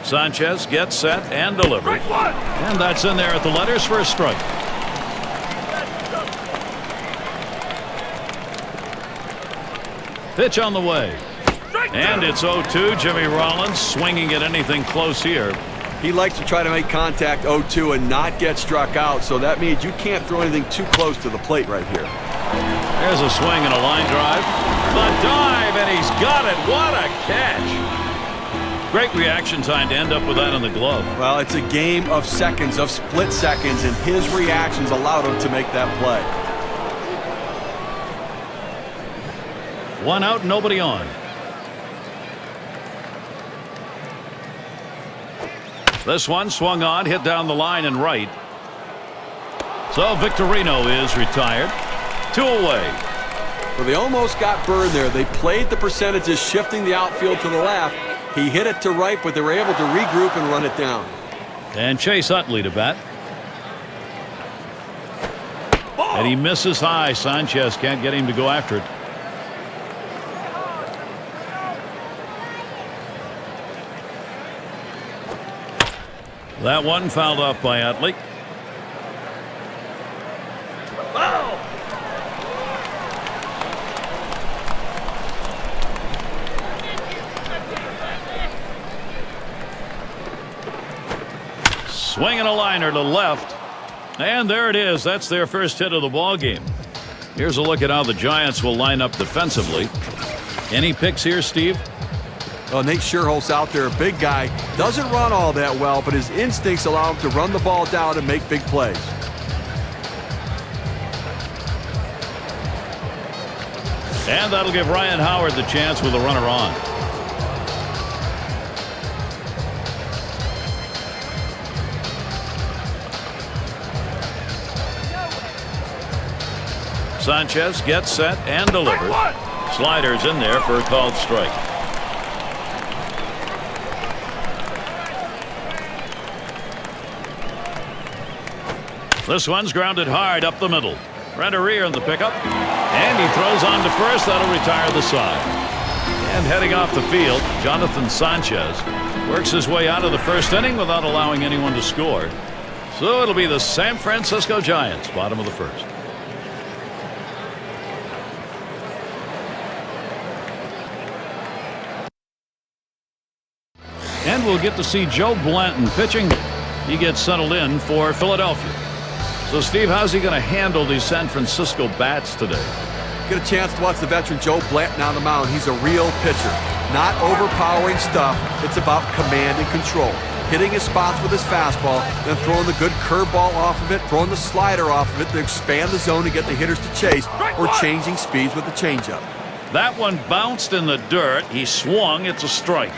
Sanchez gets set and delivers. And that's in there at the letters for a strike. Pitch on the way. And it's 0-2. Jimmy Rollins swinging at anything close here. He likes to try to make contact 0-2 and not get struck out, so that means you can't throw anything too close to the plate right here. There's a swing and a line drive. The dive, and he's got it. What a catch. Great reaction time to end up with that in the glove. Well, it's a game of seconds, of split seconds, and his reactions allowed him to make that play. 1 out, nobody on. This one swung on, hit down the line and right. So Victorino is retired. 2 away. Well, they almost got burned there. They played the percentages, shifting the outfield to the left. He hit it to right, but they were able to regroup and run it down. And Chase Utley to bat. And he misses high. Sanchez can't get him to go after it. That one fouled off by Utley. Swinging a liner to left. And there it is. That's their first hit of the ball game. Here's a look at how the Giants will line up defensively. Any picks here, Steve? Well, Nate Scherholz out there, a big guy. Doesn't run all that well, but his instincts allow him to run the ball down and make big plays. And that'll give Ryan Howard the chance with a runner on. Sanchez gets set and delivers. Sliders in there for a called strike. This one's grounded hard up the middle. Renteria in the pickup. And he throws on to first. That'll retire the side. And heading off the field, Jonathan Sanchez works his way out of the first inning without allowing anyone to score. So it'll be the San Francisco Giants, bottom of the first. And we'll get to see Joe Blanton pitching. He gets settled in for Philadelphia. So, Steve, how's he going to handle these San Francisco bats today? Get a chance to watch the veteran Joe Blanton on the mound. He's a real pitcher. Not overpowering stuff. It's about command and control. Hitting his spots with his fastball, then throwing the good curveball off of it, throwing the slider off of it to expand the zone to get the hitters to chase, or changing speeds with the changeup. That one bounced in the dirt. He swung. It's a strike.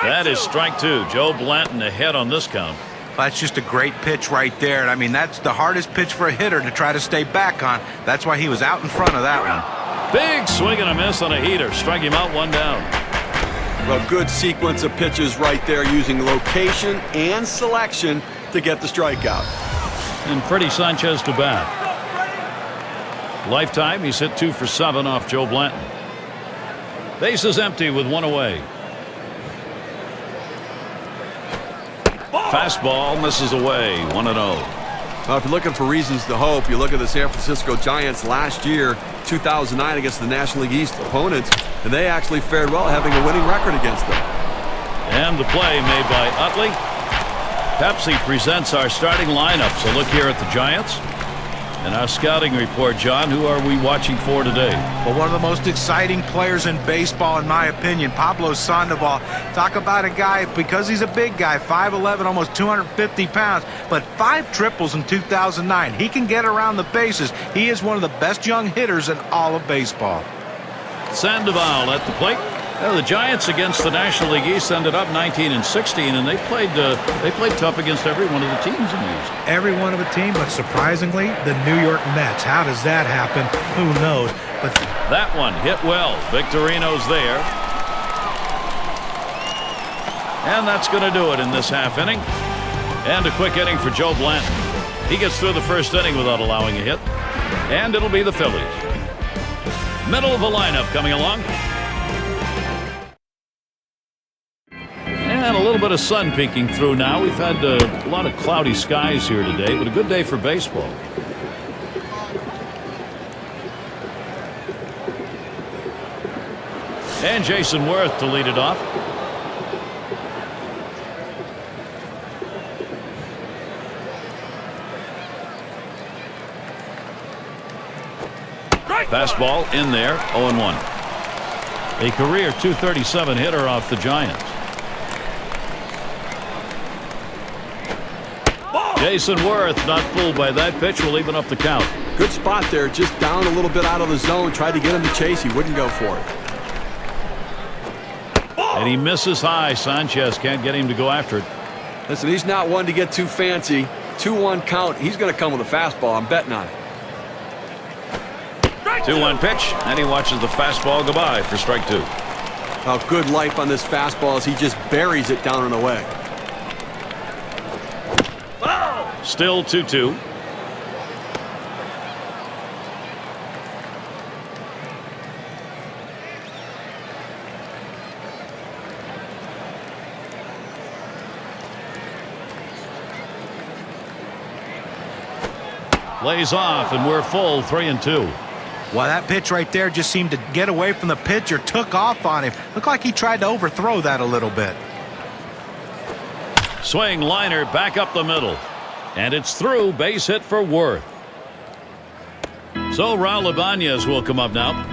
That is strike 2. Joe Blanton ahead on this count. That's just a great pitch right there. I mean, that's the hardest pitch for a hitter to try to stay back on. That's why he was out in front of that one. Big swing and a miss on a heater. Strike him out, 1 down. Well, good sequence of pitches right there, using location and selection to get the strikeout. And Freddie Sanchez to bat. Lifetime, he's hit 2 for 7 off Joe Blanton. Base is empty with 1 away. Fastball misses away, 1-0. Well, if you're looking for reasons to hope, you look at the San Francisco Giants last year, 2009, against the National League East opponents, and they actually fared well, having a winning record against them. And the play made by Utley. Pepsi presents our starting lineup. So look here at the Giants. And our scouting report, John, who are we watching for today? Well, one of the most exciting players in baseball, in my opinion, Pablo Sandoval. Talk about a guy, because he's a big guy, 5'11", almost 250 pounds, but 5 triples in 2009. He can get around the bases. He is one of the best young hitters in all of baseball. Sandoval at the plate. Well, the Giants against the National League East ended up 19-16, and they played tough against every one of the teams in the East. Every one of a team, but surprisingly, the New York Mets. How does that happen? Who knows? But that one hit well. Victorino's there. And that's going to do it in this half inning. And a quick inning for Joe Blanton. He gets through the first inning without allowing a hit. And it'll be the Phillies. Middle of the lineup coming along. bit of sun peeking through now. We've had a lot of cloudy skies here today, but a good day for baseball. And Jason Worth to lead it off. Fastball in there, 0-1. A career .237 hitter off the Giants. Jason Worth not fooled by that pitch. Will even up the count. Good spot there, just down a little bit out of the zone. Tried to get him to chase. He wouldn't go for it. And he misses high. Sanchez can't get him to go after it. Listen, he's not one to get too fancy. 2-1 count. He's going to come with a fastball. I'm betting on it. 2-1 pitch, and he watches the fastball go by for strike 2. Oh, good life on this fastball as he just buries it down and away. Still 2-2. Lays off, and we're full 3-2. Well, that pitch right there just seemed to get away from the pitcher, took off on him. Looked like he tried to overthrow that a little bit. Swing liner back up the middle. And it's through. Base hit for Worth. So Raul Ibanez will come up now.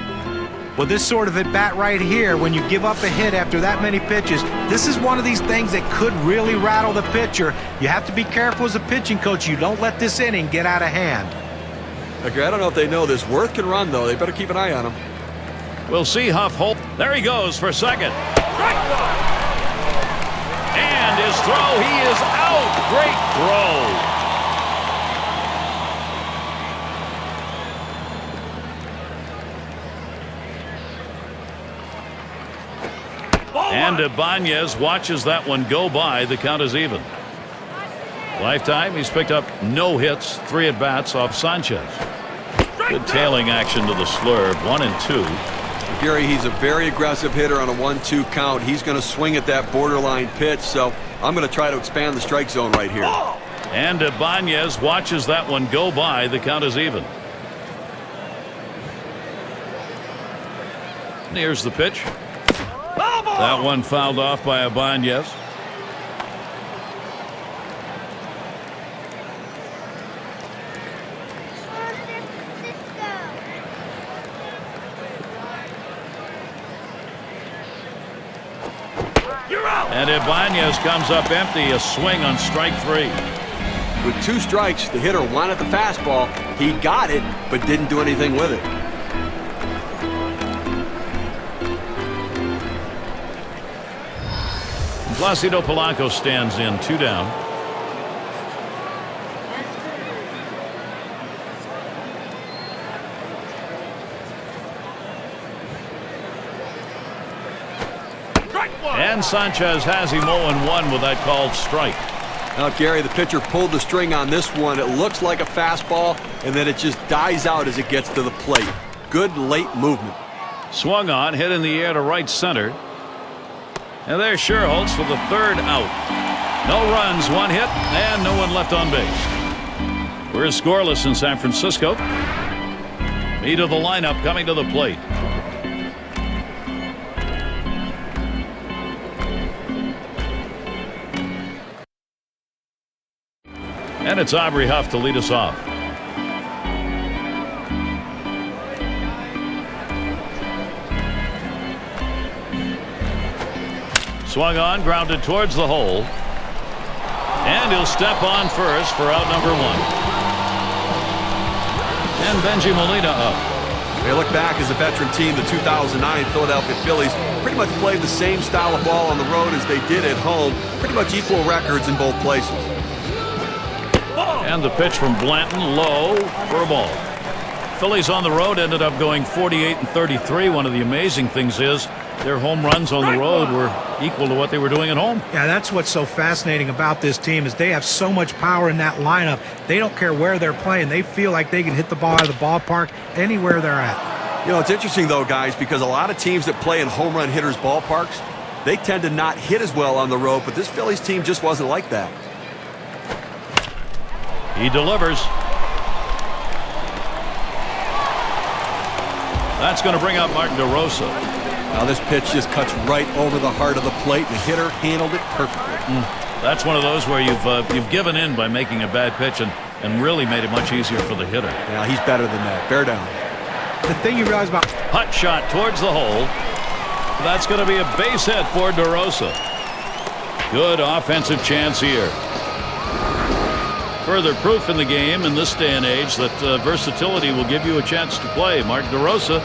Well, this sort of at bat right here, when you give up a hit after that many pitches, this is one of these things that could really rattle the pitcher. You have to be careful as a pitching coach. You don't let this inning get out of hand. Okay, I don't know if they know this. Worth can run, though. They better keep an eye on him. We'll see Huff hold. There he goes for second. And his throw, he is out. Great throw. And Ibanez watches that one go by. The count is even. Lifetime, he's picked up no hits, 3 at-bats off Sanchez. Good tailing action to the slurve, 1-2. Gary, he's a very aggressive hitter on a 1-2 count. He's going to swing at that borderline pitch, so I'm going to try to expand the strike zone right here. And Ibanez watches that one go by. The count is even. And here's the pitch. That one fouled off by Ibanez. And Ibanez comes up empty. A swing on strike 3. With 2 strikes, the hitter wanted the fastball. He got it, but didn't do anything with it. Placido Polanco stands in, 2 down. And Sanchez has him 0-1 with that called strike. Now, Gary, the pitcher pulled the string on this one. It looks like a fastball, and then it just dies out as it gets to the plate. Good late movement. Swung on, hit in the air to right center. And there's Scherholtz for the 3rd out. No runs, 1 hit, and no one left on base. We're scoreless in San Francisco. Meat of the lineup coming to the plate. And it's Aubrey Huff to lead us off. Swung on, grounded towards the hole. And he'll step on first for out number 1. And Benji Molina up. They look back as a veteran team, the 2009 Philadelphia Phillies pretty much played the same style of ball on the road as they did at home. Pretty much equal records in both places. And the pitch from Blanton, low for a ball. Phillies on the road ended up going 48-33. One of the amazing things is their home runs on the road were equal to what they were doing at home. Yeah, that's what's so fascinating about this team is they have so much power in that lineup. They don't care where they're playing. They feel like they can hit the ball out of the ballpark anywhere they're at. You know, it's interesting, though, guys, because a lot of teams that play in home run hitters' ballparks, They tend to not hit as well on the road, but this Phillies team just wasn't like that. He delivers. That's going to bring up Martin DeRosa. Now this pitch just cuts right over the heart of the plate. The hitter handled it perfectly. That's one of those where you've given in by making a bad pitch and really made it much easier for the hitter. Yeah, he's better than that. Bear down. The thing you realize about Hot shot towards the hole. That's going to be a base hit for DeRosa. Good offensive chance here. Further proof in the game in this day and age that versatility will give you a chance to play. Mark DeRosa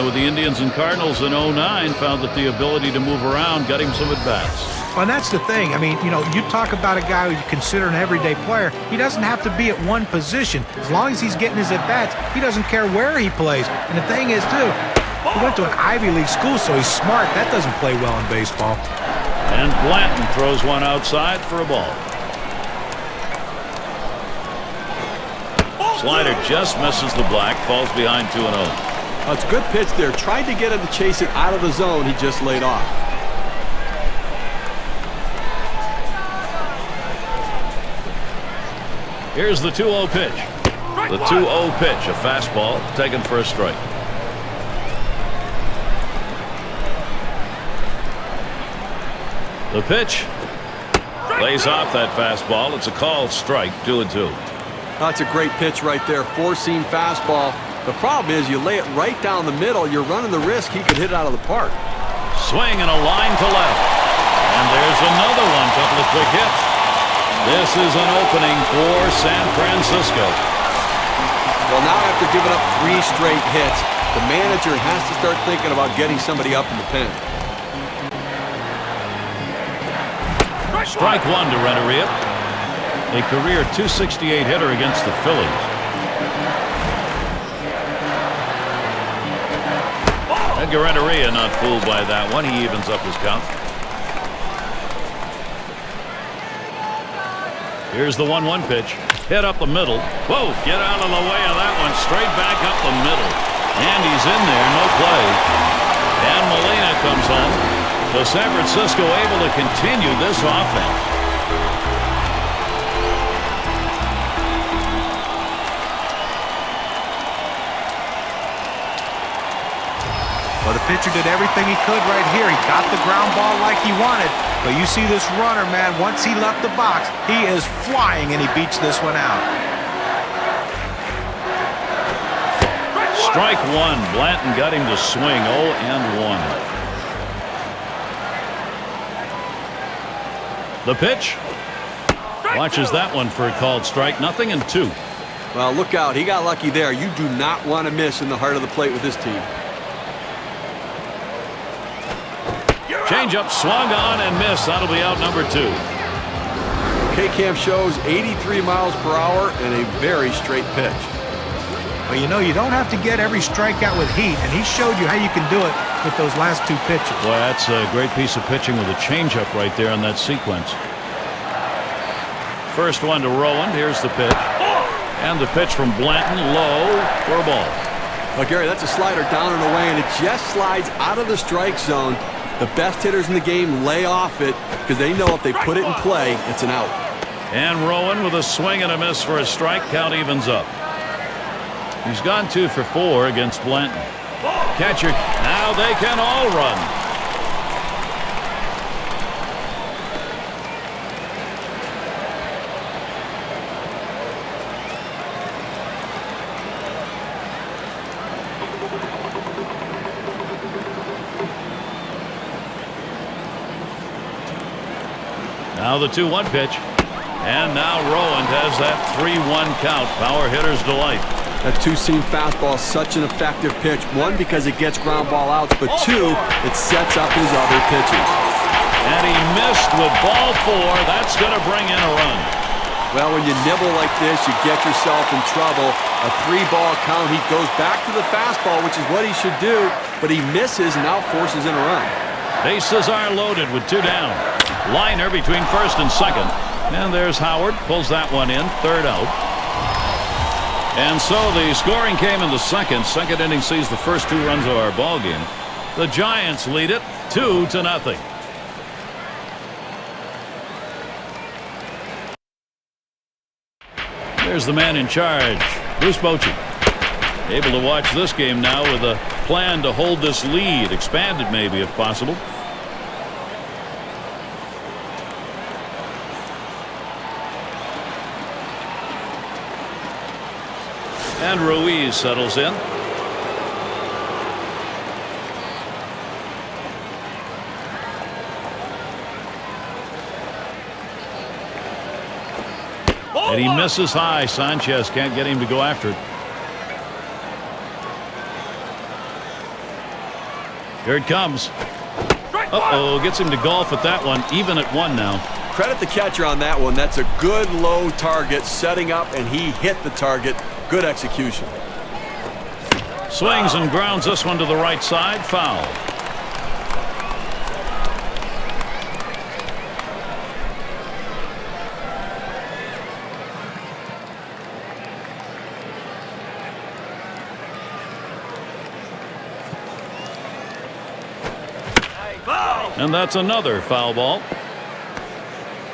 with the Indians and Cardinals in 09 found that the ability to move around got him some at-bats. Well, and that's the thing. I mean, you know, you talk about a guy who you consider an everyday player. He doesn't have to be at one position. As long as he's getting his at-bats, he doesn't care where he plays. And the thing is, too, he went to an Ivy League school, so he's smart. That doesn't play well in baseball. And Blanton throws one outside for a ball. Slider just misses the black, falls behind 2-0. It's a good pitch there. Tried to get him to chase it out of the zone. He just laid off. Here's the 2-0 pitch. The 2-0 pitch, a fastball taken for a strike. The pitch lays off that fastball. It's a called strike, 2-2. That's a great pitch right there. Four-seam fastball. The problem is you lay it right down the middle. You're running the risk he could hit it out of the park. Swing and a line to left. And there's another one. Couple of quick hits. This is an opening for San Francisco. Well, now after giving up 3 straight hits, the manager has to start thinking about getting somebody up in the pen. Strike one to Renteria. A career .268 hitter against the Phillies. Edgar Renteria not fooled by that one. He evens up his count. Here's the 1-1 pitch. Hit up the middle. Whoa, get out of the way of that one. Straight back up the middle. And he's in there, no play. And Molina comes home. So San Francisco able to continue this offense. Well, the pitcher did everything he could right here. He got the ground ball like he wanted. But you see this runner, man, once he left the box, he is flying, and he beats this one out. Strike one. Blanton got him to swing 0-1. The pitch. Watches that one for a called strike. 0-2. Well, look out. He got lucky there. You do not want to miss in the heart of the plate with this team. Changeup swung on and missed. That'll be out number 2. K-Camp shows 83 miles per hour and a very straight pitch. Well, you know, you don't have to get every strikeout with heat, and he showed you how you can do it with those last 2 pitches. Boy, that's a great piece of pitching with a changeup right there in that sequence. First one to Rowan. Here's the pitch. And the pitch from Blanton, low for a ball. Well, Gary, that's a slider down and away, and it just slides out of the strike zone. The best hitters in the game lay off it because they know if they put it in play, it's an out. And Rowan with a swing and a miss for a strike. Count evens up. He's gone 2 for 4 against Blanton. Catcher, now they can all run. Now the 2-1 pitch. And now Rowan has that 3-1 count. Power hitter's delight. That 2-seam fastball is such an effective pitch. 1, because it gets ground ball outs, but 2, it sets up his other pitches. And he missed with ball 4. That's going to bring in a run. Well, when you nibble like this, you get yourself in trouble. A 3-ball count. He goes back to the fastball, which is what he should do, but he misses and now forces in a run. Bases are loaded with 2 down. Liner between first and second. And there's Howard. Pulls that one in. 3rd out. And so the scoring came in the second. Second inning sees the first 2 runs of our ball game. The Giants lead it 2-0. Here's the man in charge, Bruce Bochy. Able to watch this game now with a plan to hold this lead, expand it maybe if possible. And Ruiz settles in. And he misses high. Sanchez can't get him to go after it. Here it comes. Uh-oh, gets him to golf at that one, even at 1 now. Credit the catcher on that one. That's a good low target setting up, and he hit the target. Good execution. Swings and grounds this one to the right side. Foul. And that's another foul ball.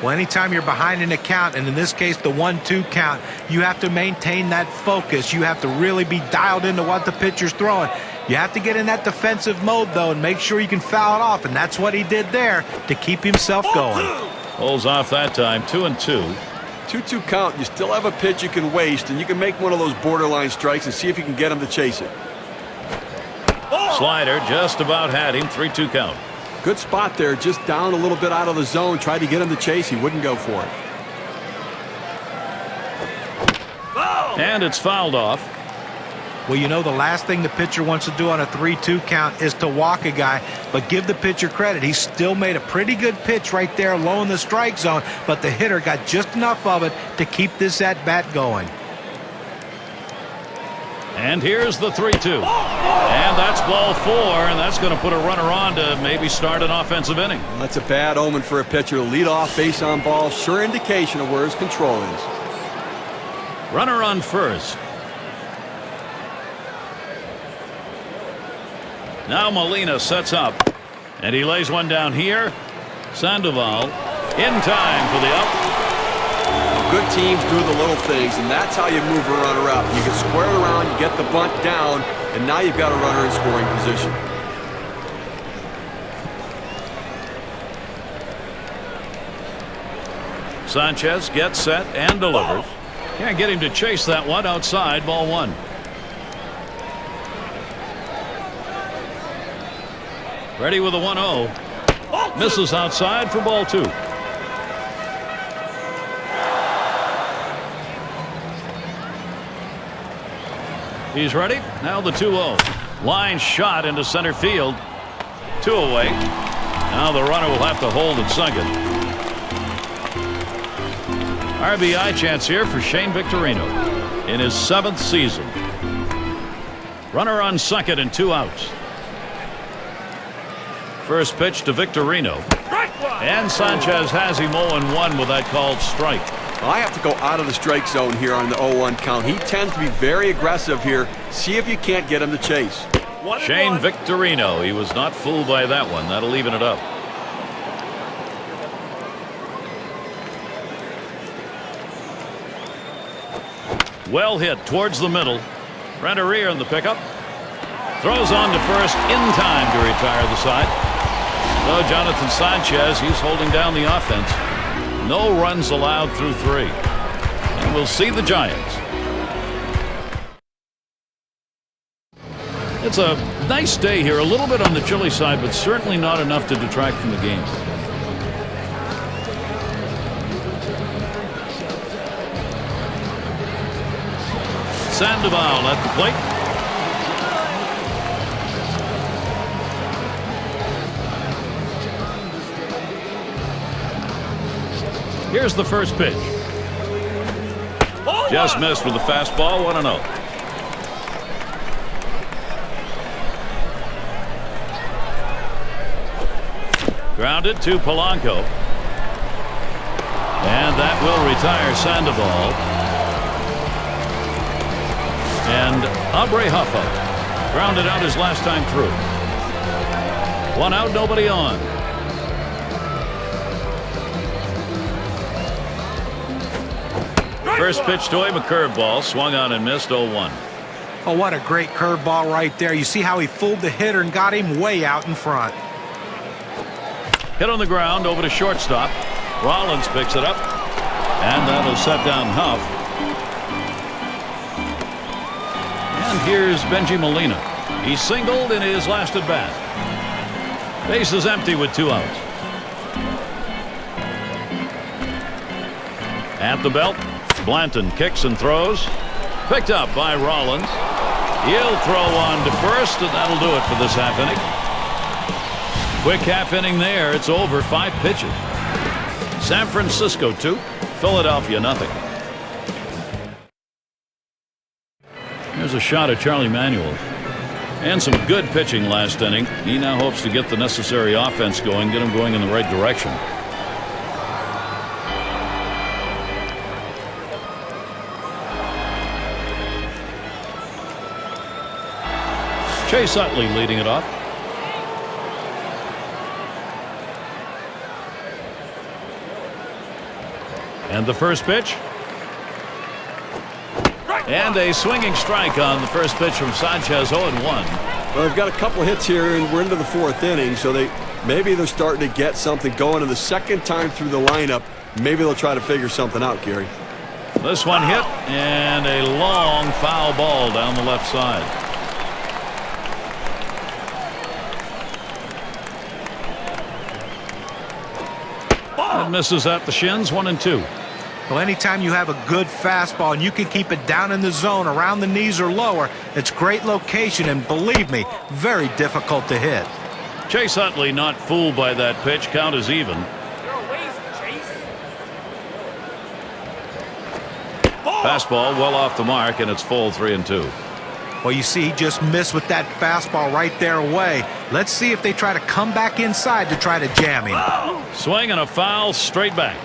Well, anytime you're behind in a count, and in this case the 1-2 count, you have to maintain that focus. You have to really be dialed into what the pitcher's throwing. You have to get in that defensive mode, though, and make sure you can foul it off, and that's what he did there to keep himself going. Pulls off that time. 2-2. 2-2 count. You still have a pitch you can waste, and you can make one of those borderline strikes and see if you can get him to chase it. Slider just about had him. 3-2 count. Good spot there, just down a little bit out of the zone. Tried to get him to chase. He wouldn't go for it. And it's fouled off. Well, you know, the last thing the pitcher wants to do on a 3-2 count is to walk a guy, but give the pitcher credit. He still made a pretty good pitch right there low in the strike zone, but the hitter got just enough of it to keep this at-bat going. And here's the 3-2. And that's ball 4, and that's going to put a runner on to maybe start an offensive inning. That's a bad omen for a pitcher. Lead off base on ball, sure indication of where his control is. Runner on first. Now Molina sets up, and he lays one down here. Sandoval in time for the out. Good teams do the little things, and that's how you move a runner up. You get squared around, you get the bunt down, and now you've got a runner in scoring position. Sanchez gets set and delivers. Can't get him to chase that one outside. Ball 1. Ready with a 1-0. Misses outside for ball 2. He's ready. Now the 2-0. Line shot into center field. 2 away. Now the runner will have to hold at second. RBI chance here for Shane Victorino in his 7th season. Runner on second and 2 outs. First pitch to Victorino. And Sanchez has him 0-1 with that called strike. I have to go out of the strike zone here on the 0-1 count. He tends to be very aggressive here. See if you can't get him to chase. Shane Victorino. He was not fooled by that one. That'll even it up. Well hit towards the middle. Renteria in the pickup. Throws on to first in time to retire the side. So Jonathan Sanchez, he's holding down the offense. No runs allowed through 3. And we'll see the Giants. It's a nice day here, a little bit on the chilly side, but certainly not enough to detract from the game. Sandoval at the plate. Here's the first pitch. Just missed with the fastball. 1-0. Grounded to Polanco. And that will retire Sandoval. And Abrehuffa grounded out his last time through. 1 out, nobody on. First pitch to him, a curveball, swung on and missed 0-1. Oh, what a great curveball right there. You see how he fooled the hitter and got him way out in front. Hit on the ground over to shortstop. Rollins picks it up, and that'll set down Huff. And here's Benji Molina. He singled in his last at bat. Base is empty with 2 outs. At the belt, Blanton kicks and throws. Picked up by Rollins. He'll throw on to first, and that'll do it for this half inning. Quick half inning there. It's over. 5 pitches. San Francisco 2, Philadelphia nothing. There's a shot at Charlie Manuel. And some good pitching last inning. He now hopes to get the necessary offense going, get him going in the right direction. Chase Utley leading it off. And the first pitch. And a swinging strike on the first pitch from Sanchez. 0-1. Well, they've got a couple hits here, and we're into the 4th inning, so maybe they're starting to get something going. And the second time through the lineup, maybe they'll try to figure something out, Gary. This one hit, and a long foul ball down the left side. That misses at the shins. 1-2. Well, anytime you have a good fastball and you can keep it down in the zone around the knees or lower, it's great location, and believe me, very difficult to hit. Chase Utley not fooled by that pitch. Count is even. Fastball well off the mark, and it's full. 3-2. Well, you see, he just missed with that fastball right there away. Let's see if they try to come back inside to try to jam him. Swing and a foul straight back.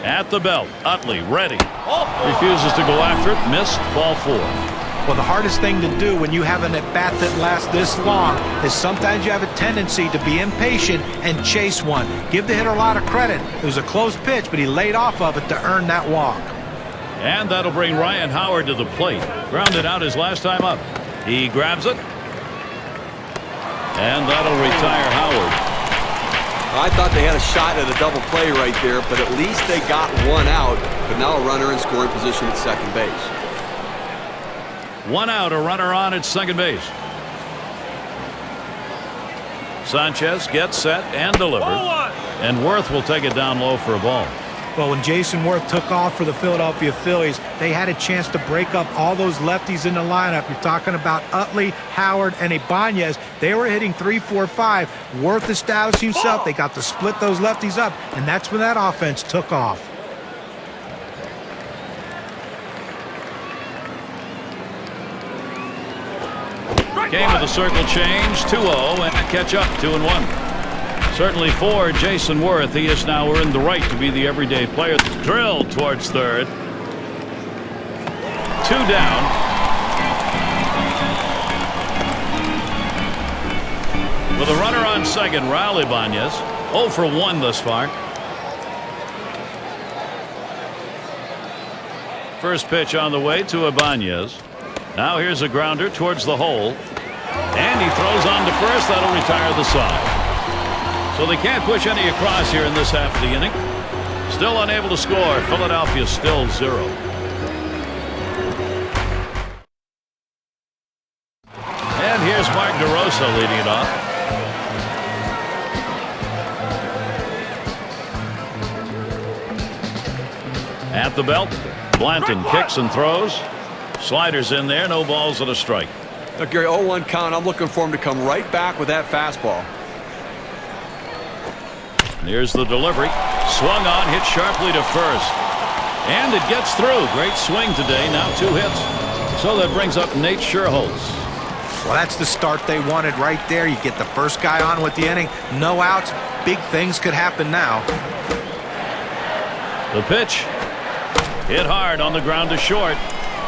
At the belt, Utley ready. Refuses to go after it. Missed. Ball 4. Well, the hardest thing to do when you have an at-bat that lasts this long is sometimes you have a tendency to be impatient and chase one. Give the hitter a lot of credit. It was a close pitch, but he laid off of it to earn that walk. And that'll bring Ryan Howard to the plate. Grounded out his last time up. He grabs it. And that'll retire Howard. I thought they had a shot at a double play right there, but at least they got 1 out. But now a runner in scoring position at second base. 1 out, a runner on at second base. Sanchez gets set and delivers. And Worth will take it down low for a ball. Well, when Jason Worth took off for the Philadelphia Phillies, they had a chance to break up all those lefties in the lineup. You're talking about Utley, Howard, and Ibanez. They were hitting 3, 4, 5. Worth established himself. They got to split those lefties up, and that's when that offense took off. Came with a circle change. 2-0 and catch up. 2-1. Certainly for Jason Worth, he has now earned the right to be the everyday player. Drilled towards third. 2 down. With a runner on second, Raul Ibanez. 0 for 1 thus far. First pitch on the way to Ibanez. Now here's a grounder towards the hole. And he throws on to first. That'll retire the side. So they can't push any across here in this half of the inning. Still unable to score. Philadelphia still 0. And here's Mark DeRosa leading it off. At the belt, Blanton kicks and throws. Sliders in there. No balls and a strike. Look, Gary, 0-1 count. I'm looking for him to come right back with that fastball. Here's the delivery. Swung on, hit sharply to first. And it gets through. Great swing today. Now 2 hits. So that brings up Nate Scherholz. Well, that's the start they wanted right there. You get the first guy on with the inning. No outs. Big things could happen now. The pitch. Hit hard on the ground to short.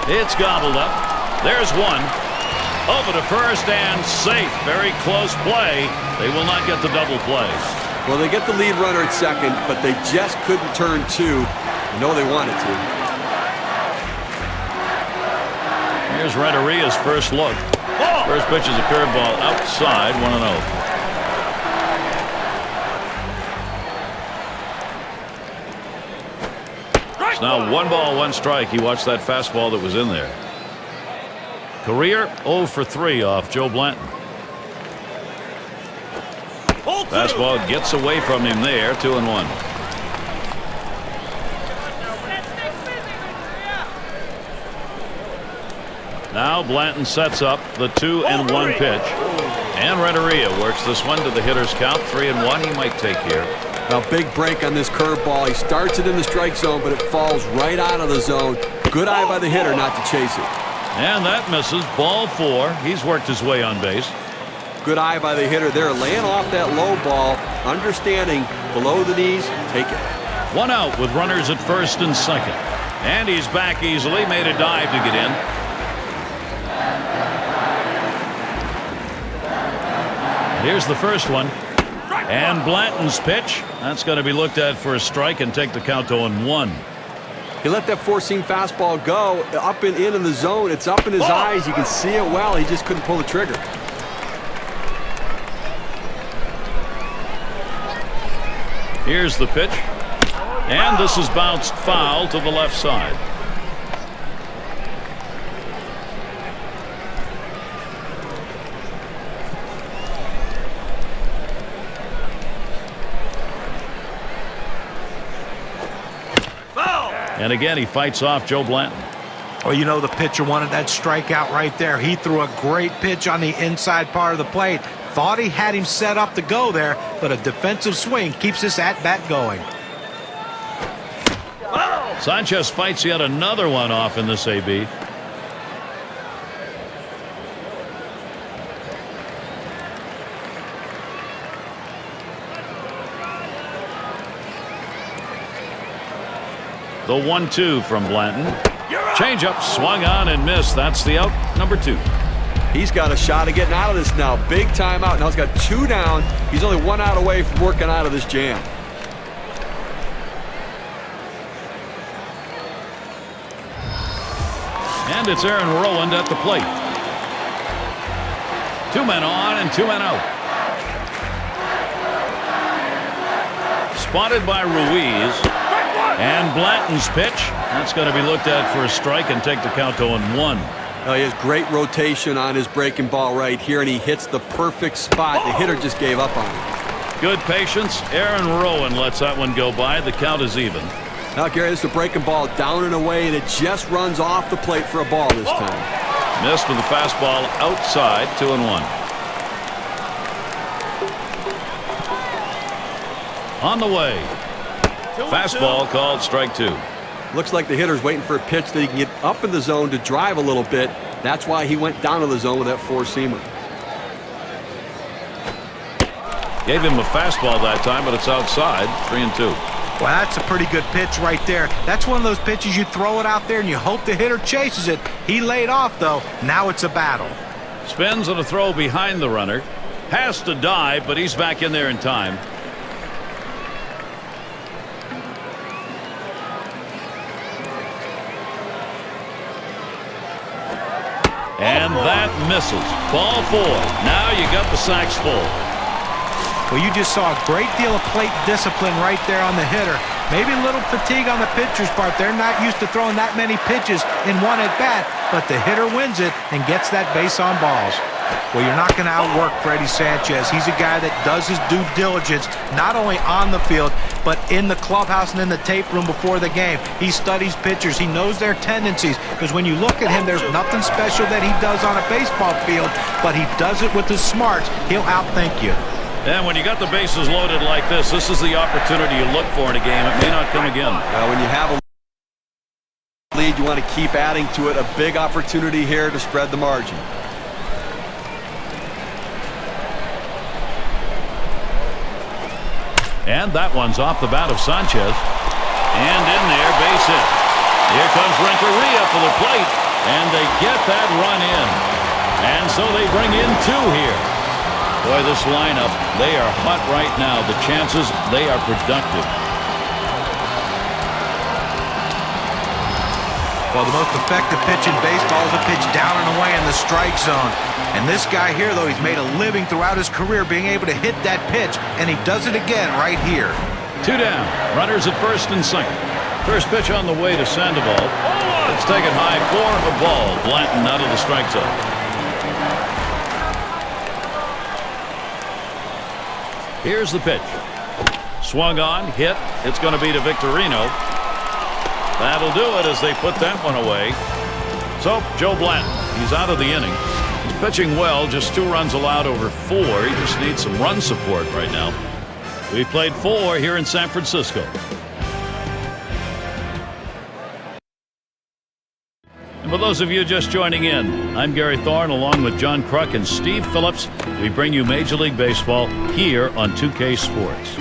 It's gobbled up. There's one. Over to first and safe. Very close play. They will not get the double play. Well, they get the lead runner at second, but they just couldn't turn two. I know they wanted to. Here's Renteria's first look. First pitch is a curveball outside, 1-0. It's now 1 ball, 1 strike. He watched that fastball that was in there. Career 0 for 3 off Joe Blanton. Fastball gets away from him there, 2-1. Now Blanton sets up the 2-1 pitch. And Renteria works this one to the hitter's count. 3-1 he might take here. Now, big break on this curveball. He starts it in the strike zone, but it falls right out of the zone. Good eye by the hitter not to chase it. And that misses. Ball 4. He's worked his way on base. Good eye by the hitter there, laying off that low ball, understanding below the knees, take it. 1 out with runners at first and second. And he's back easily. Made a dive to get in. Here's the first one. And Blanton's pitch. That's going to be looked at for a strike and take the count to 0-1. He let that four-seam fastball go up and in the zone. It's up in his eyes. You can see it well. He just couldn't pull the trigger. Here's the pitch. And this is bounced foul to the left side. And again, he fights off Joe Blanton. Well, you know, the pitcher wanted that strikeout right there. He threw a great pitch on the inside part of the plate. Thought he had him set up to go there, but a defensive swing keeps this at-bat going. Sanchez fights yet another one off in this AB. The 1-2 from Blanton. Changeup swung on and missed. That's the out, number 2. He's got a shot at getting out of this now. Big timeout. Now he's got 2 down. He's only 1 out away from working out of this jam. And it's Aaron Rowand at the plate. 2 men on and 2 men out. Spotted by Ruiz. And Blanton's pitch. That's going to be looked at for a strike and take the count to 0-1. Well, he has great rotation on his breaking ball right here, and he hits the perfect spot. The hitter just gave up on it. Good patience. Aaron Rowand lets that one go by. The count is even. Now, Gary, this is a breaking ball down and away, and it just runs off the plate for a ball this time. Missed with the fastball outside, 2-1. On the way. Fastball called strike 2. Looks like the hitter's waiting for a pitch that he can get up in the zone to drive a little bit. That's why he went down to the zone with that four-seamer. Gave him a fastball that time, but it's outside, 3-2. Well, that's a pretty good pitch right there. That's one of those pitches you throw it out there and you hope the hitter chases it. He laid off, though. Now it's a battle. Spins on a throw behind the runner. Has to dive, but he's back in there in time. And that misses. Ball 4. Now you got the sacks full. Well, you just saw a great deal of plate discipline right there on the hitter. Maybe a little fatigue on the pitcher's part. They're not used to throwing that many pitches in one at-bat, but the hitter wins it and gets that base on balls. Well, you're not going to outwork Freddie Sanchez. He's a guy that does his due diligence, not only on the field, but in the clubhouse and in the tape room before the game. He studies pitchers. He knows their tendencies, because when you look at him, there's nothing special that he does on a baseball field, but he does it with his smarts. He'll outthink you. And when you got the bases loaded like this is the opportunity you look for in a game. It may not come again. When you have a lead, you want to keep adding to it. A big opportunity here to spread the margin. And that one's off the bat of Sanchez. And in there, base hit. Here comes Renteria for the plate. And they get that run in. And so they bring in 2 here. Boy, this lineup, they are hot right now. The chances, they are productive. Well, the most effective pitch in baseball is a pitch down and away in the strike zone. And this guy here, though, he's made a living throughout his career being able to hit that pitch, and he does it again right here. 2 down. Runners at first and second. First pitch on the way to Sandoval. It's taken high for a ball. Blanton out of the strike zone. Here's the pitch. Swung on, hit. It's going to be to Victorino. That'll do it as they put that one away. So, Joe Blanton, he's out of the inning. He's pitching well, just 2 runs allowed over 4. He just needs some run support right now. We've played 4 here in San Francisco. And for those of you just joining in, I'm Gary Thorne along with John Kruk and Steve Phillips. We bring you Major League Baseball here on 2K Sports.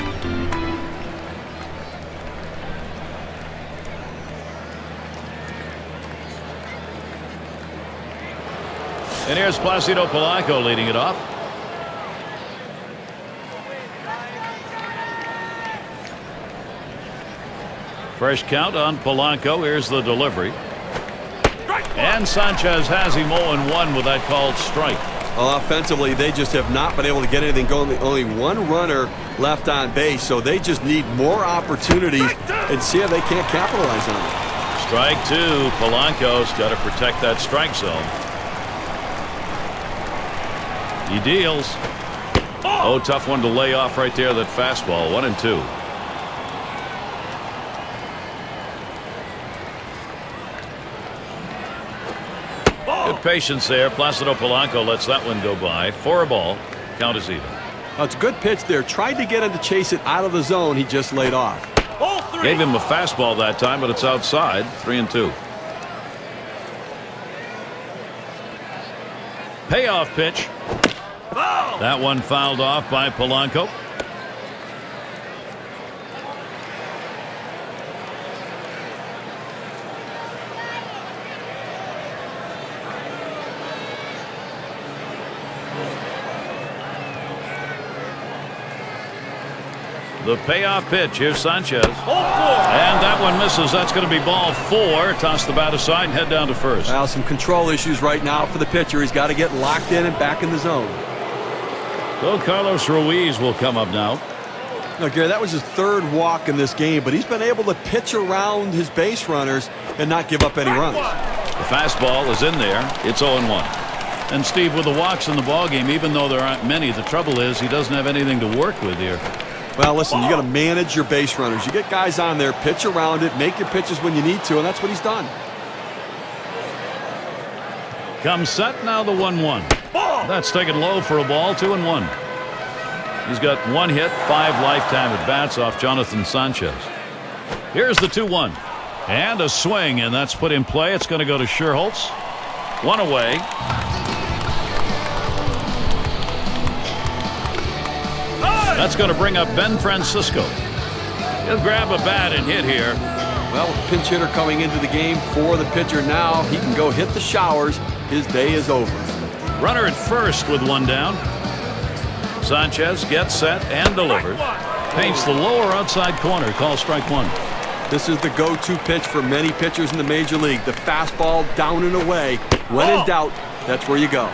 And here's Placido Polanco leading it off. Fresh count on Polanco. Here's the delivery. And Sanchez has him 0-1 with that called strike. Well, offensively, they just have not been able to get anything going. Only 1 runner left on base, so they just need more opportunities and see if they can't capitalize on it. Strike 2. Polanco's got to protect that strike zone. He deals. Oh, tough one to lay off right there, that fastball. 1-2. Good patience there. Placido Polanco lets that one go by. For a ball. Count is even. Well, it's a good pitch there. Tried to get him to chase it out of the zone. He just laid off. Gave him a fastball that time, but it's outside. 3-2. Payoff pitch. That one fouled off by Polanco. The payoff pitch. Here's Sanchez. And that one misses. That's going to be ball 4. Toss the bat aside and head down to first. Well, some control issues right now for the pitcher. He's got to get locked in and back in the zone. So Carlos Ruiz will come up now. Now, Gary, that was his 3rd walk in this game, but he's been able to pitch around his base runners and not give up any runs. The fastball is in there. It's 0-1. And Steve, with the walks in the ballgame, even though there aren't many, the trouble is he doesn't have anything to work with here. Well, listen, you got to manage your base runners. You get guys on there, pitch around it, make your pitches when you need to, and that's what he's done. Comes set, now the 1-1. That's taken low for a ball. 2-1. He's got 1 hit, 5 lifetime at bats off Jonathan Sanchez. Here's the 2-1. And a swing, and that's put in play. It's going to go to Scherholz. 1 away. That's going to bring up Ben Francisco. He'll grab a bat and hit here. Well, with the pinch hitter coming into the game for the pitcher now, he can go hit the showers. His day is over. Runner at first with 1 down. Sanchez gets set and delivers. Paints the lower outside corner. Call strike 1. This is the go-to pitch for many pitchers in the major league. The fastball down and away. When in doubt, that's where you go.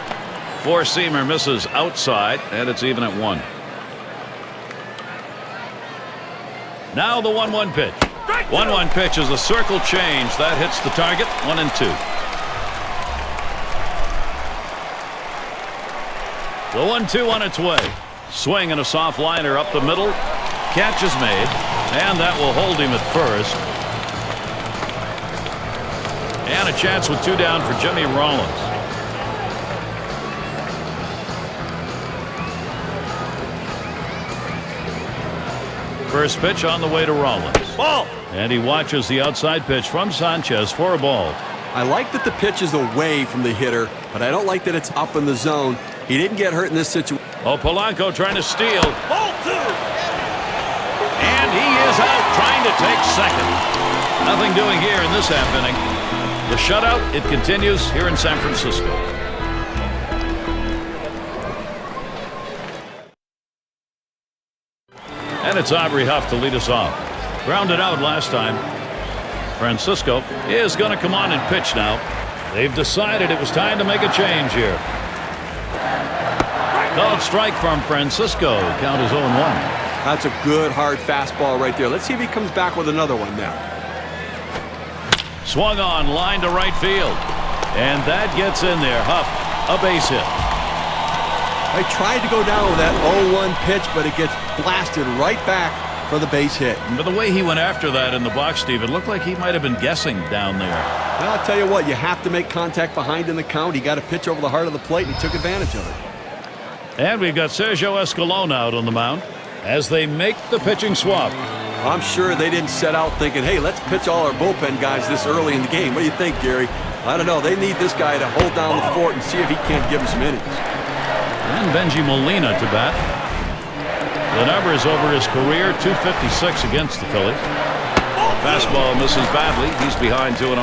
4-seamer misses outside, and it's even at 1. Now the 1-1 pitch. 1-1 pitch is a circle change. That hits the target. 1-2. The 1-2 on its way. Swing and a soft liner up the middle. Catch is made, and that will hold him at first. And a chance with 2 down for Jimmy Rollins. First pitch on the way to Rollins. Ball. And he watches the outside pitch from Sanchez for a ball. I like that the pitch is away from the hitter, but I don't like that it's up in the zone. He didn't get hurt in this situation. Oh, Polanco trying to steal. Ball 2. And he is out trying to take second. Nothing doing here in this half inning. The shutout, it continues here in San Francisco. And it's Aubrey Huff to lead us off. Grounded out last time. Francisco is going to come on and pitch now. They've decided it was time to make a change here. Called strike from Francisco. Count is 0-1. That's a good, hard fastball right there. Let's see if he comes back with another one now. Swung on, line to right field. And that gets in there. Huff, a base hit. They tried to go down with that 0-1 pitch, but it gets blasted right back for the base hit. But the way he went after that in the box, Steve, it looked like he might have been guessing down there. Well, I'll tell you what, you have to make contact behind in the count. He got a pitch over the heart of the plate, and he took advantage of it. And we've got Sergio Escalón out on the mound as they make the pitching swap. I'm sure they didn't set out thinking, hey, let's pitch all our bullpen guys this early in the game. What do you think, Gary? I don't know. They need this guy to hold down the fort and see if he can't give him some innings. And Benji Molina to bat. The number is over his career, 256 against the Phillies. Fastball misses badly. He's behind 2-0.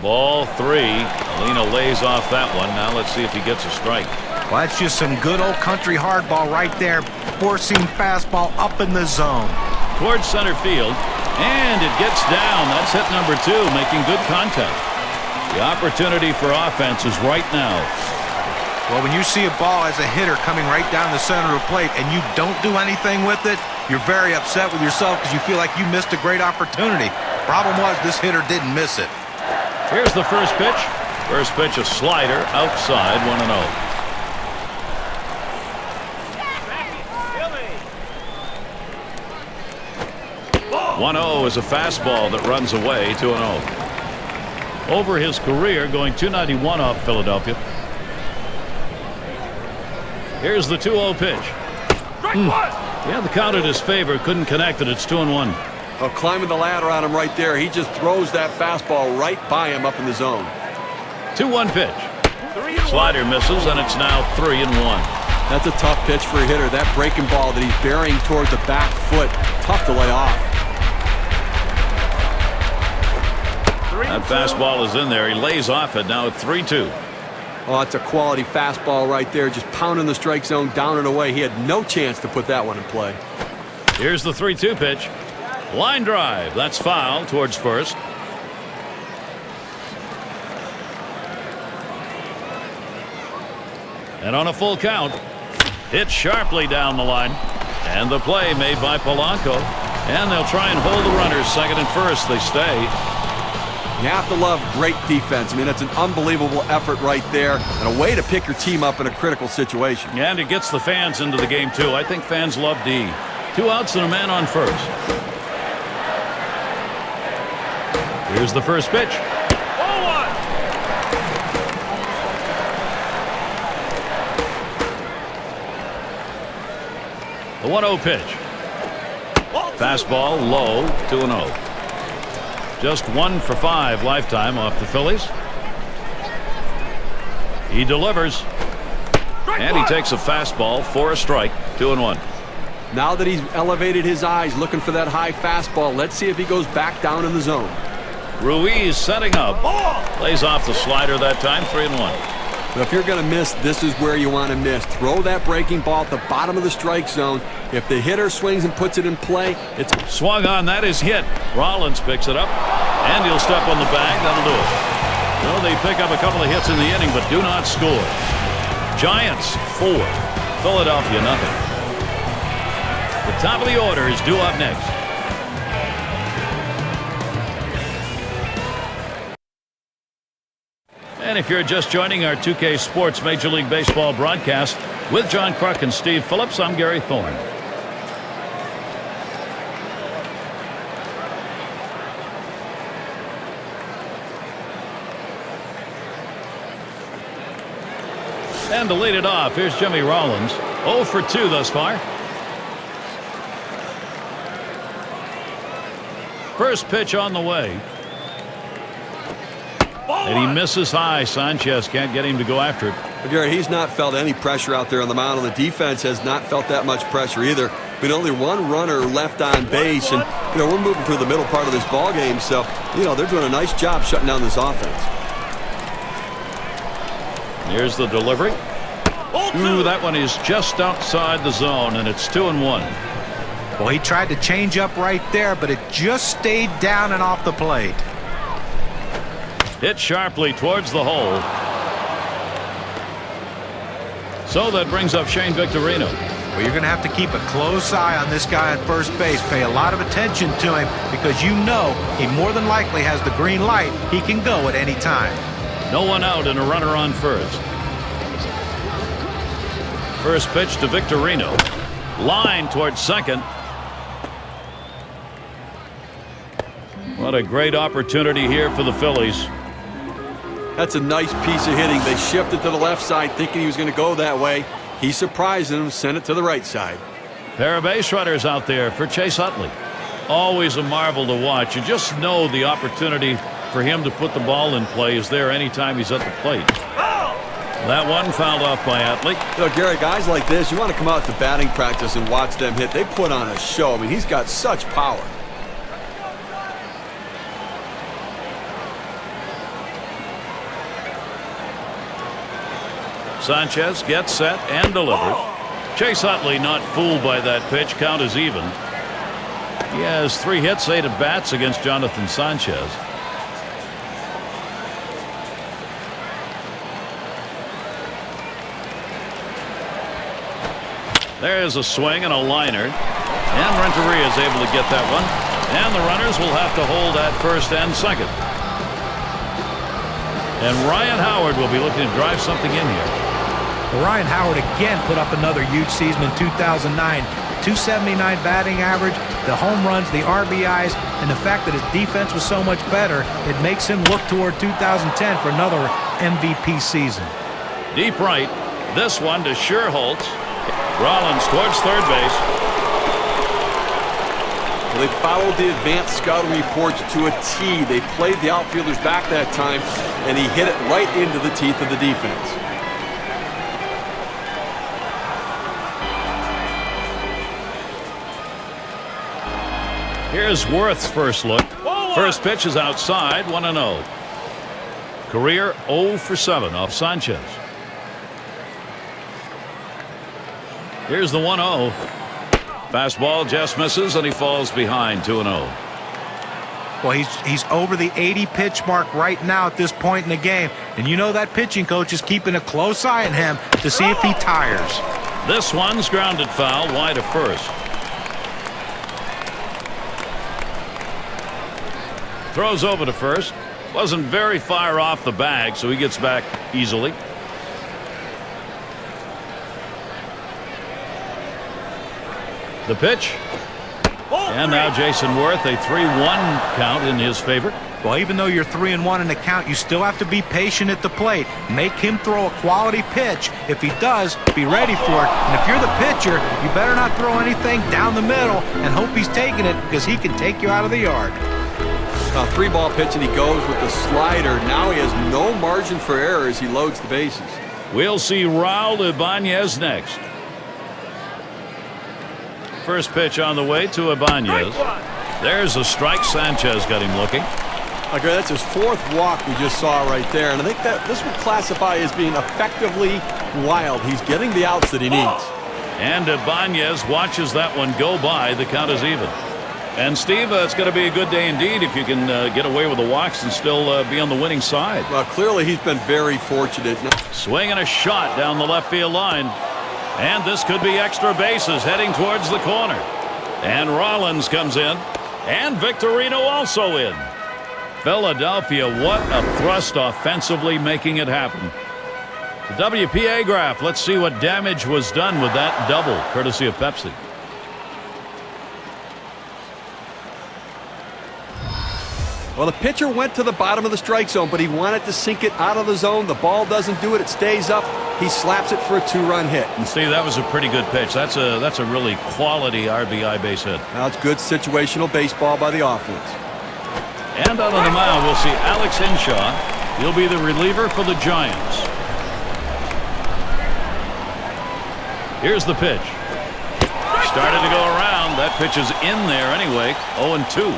Ball 3. Molina lays off that one. Now let's see if he gets a strike. Well, that's just some good old country hardball right there. Forcing fastball up in the zone. Towards center field. And it gets down. That's hit number 2, making good contact. The opportunity for offense is right now. Well, when you see a ball as a hitter coming right down the center of the plate and you don't do anything with it, you're very upset with yourself because you feel like you missed a great opportunity. Problem was, this hitter didn't miss it. Here's the first pitch. First pitch, a slider outside, 1-0. .1-0 is a fastball that runs away, 2-0. Over his career, going 291 off Philadelphia. Here's the 2-0 pitch. Yeah, the count in his favor, couldn't connect it. It's 2-1. Oh, climbing the ladder on him right there. He just throws that fastball right by him up in the zone. 2-1 pitch. Slider misses, and it's now 3-1. That's a tough pitch for a hitter. That breaking ball that he's burying toward the back foot, tough to lay off. That fastball is in there. He lays off it. Now 3-2. Oh, it's a quality fastball right there. Just pounding the strike zone down and away. He had no chance to put that one in play. Here's the 3-2 pitch. Line drive. That's foul towards first. And on a full count, hit sharply down the line. And the play made by Polanco. And they'll try and hold the runners second and first. They stay. You have to love great defense. I mean, it's an unbelievable effort right there and a way to pick your team up in a critical situation. And it gets the fans into the game, too. I think fans love D. 2 outs and a man on first. Here's the first pitch. The 1-0 pitch. Fastball low, 2-0. Just 1 for 5 lifetime off the Phillies. He delivers. And he takes a fastball for a strike, 2-1. Now that he's elevated his eyes looking for that high fastball, let's see if he goes back down in the zone. Ruiz setting up. Lays off the slider that time, 3-1. But if you're going to miss, this is where you want to miss. Throw that breaking ball at the bottom of the strike zone. If the hitter swings and puts it in play, it's swung on. That is hit. Rollins picks it up, and he'll step on the bag. That'll do it. Well, they pick up a couple of hits in the inning, but do not score. Giants 4, Philadelphia nothing. The top of the order is due up next. And if you're just joining our 2K Sports Major League Baseball broadcast with John Kruk and Steve Phillips, I'm Gary Thorne. And to lead it off, here's Jimmy Rollins. 0 for 2 thus far. First pitch on the way. And he misses high. Sanchez can't get him to go after it. Gary, he's not felt any pressure out there on the mound, and the defense has not felt that much pressure either. But only one runner left on base, and we're moving through the middle part of this ball game, so they're doing a nice job shutting down this offense. Here's the delivery. Ooh, that one is just outside the zone, and it's 2-1. Well, he tried to change up right there, but it just stayed down and off the plate. Hit sharply towards the hole. So that brings up Shane Victorino. Well, you're going to have to keep a close eye on this guy at first base. Pay a lot of attention to him because he more than likely has the green light. He can go at any time. No one out and a runner on first. First pitch to Victorino. Line towards second. What a great opportunity here for the Phillies. That's a nice piece of hitting. They shifted to the left side thinking he was going to go that way. He surprised them, sent it to the right side. Pair of base runners out there for Chase Utley. Always a marvel to watch. You just know the opportunity for him to put the ball in play is there anytime he's at the plate. That one fouled off by Utley. Gary, guys like this, you want to come out to batting practice and watch them hit. They put on a show. I mean, he's got such power. Sanchez gets set and delivers. Chase Utley not fooled by that pitch. Count is even. He has 3 hits, 8 at bats against Jonathan Sanchez. There's a swing and a liner. And Renteria is able to get that one. And the runners will have to hold at first and second. And Ryan Howard will be looking to drive something in here. Ryan Howard again put up another huge season in 2009. 279 batting average, the home runs, the RBIs, and the fact that his defense was so much better, it makes him look toward 2010 for another MVP season. Deep right. This one to Scherholtz. Rollins towards third base. Well, they followed the advanced scouting reports to a T. They played the outfielders back that time, and he hit it right into the teeth of the defense. Here's Worth's first look. First pitch is outside, 1-0. Career 0 for 7 off Sanchez. Here's the 1-0. Fastball just misses, and he falls behind 2-0. Well, he's over the 80 pitch mark right now at this point in the game. And that pitching coach is keeping a close eye on him to see if he tires. This one's grounded foul wide of first. Throws over to first. Wasn't very far off the bag, so he gets back easily. The pitch. And now Jason Worth, a 3-1 count in his favor. Well, even though you're 3-1 in the count, you still have to be patient at the plate. Make him throw a quality pitch. If he does, be ready for it. And if you're the pitcher, you better not throw anything down the middle and hope he's taking it because he can take you out of the yard. 3-ball pitch, and he goes with the slider. Now he has no margin for error as he loads the bases. We'll see Raul Ibanez next. First pitch on the way to Ibanez. There's a strike. Sanchez got him looking. Okay, that's his 4th walk we just saw right there, and I think that this would classify as being effectively wild. He's getting the outs that he needs. And Ibanez watches that one go by. The count is even. And Steve, it's going to be a good day indeed if you can get away with the walks and still be on the winning side. Well, clearly he's been very fortunate. Swinging a shot down the left field line. And this could be extra bases heading towards the corner. And Rollins comes in. And Victorino also in. Philadelphia, what a thrust offensively, making it happen. The WPA graph. Let's see what damage was done with that double, courtesy of Pepsi. Well, the pitcher went to the bottom of the strike zone, but he wanted to sink it out of the zone. The ball doesn't do it. It stays up. He slaps it for a 2-run hit. And Steve, that was a pretty good pitch. That's a really quality RBI base hit. Now it's good situational baseball by the offense. And out on the mound, we'll see Alex Hinshaw. He'll be the reliever for the Giants. Here's the pitch. Started to go around. That pitch is in there anyway. 0-2.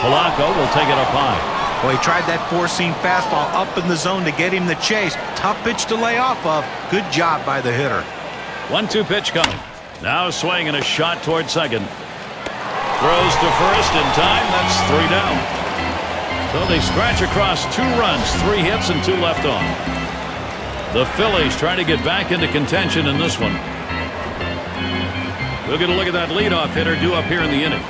Polanco will take it up high. Well, he tried that four-seam fastball up in the zone to get him the chase. Tough pitch to lay off of. Good job by the hitter. 1-2 pitch coming. Now a swing and a shot toward second. Throws to first in time. That's 3 down. So they scratch across 2 runs, 3 hits, and 2 left on. The Phillies trying to get back into contention in this one. We'll get a look at that leadoff hitter due up here in the inning.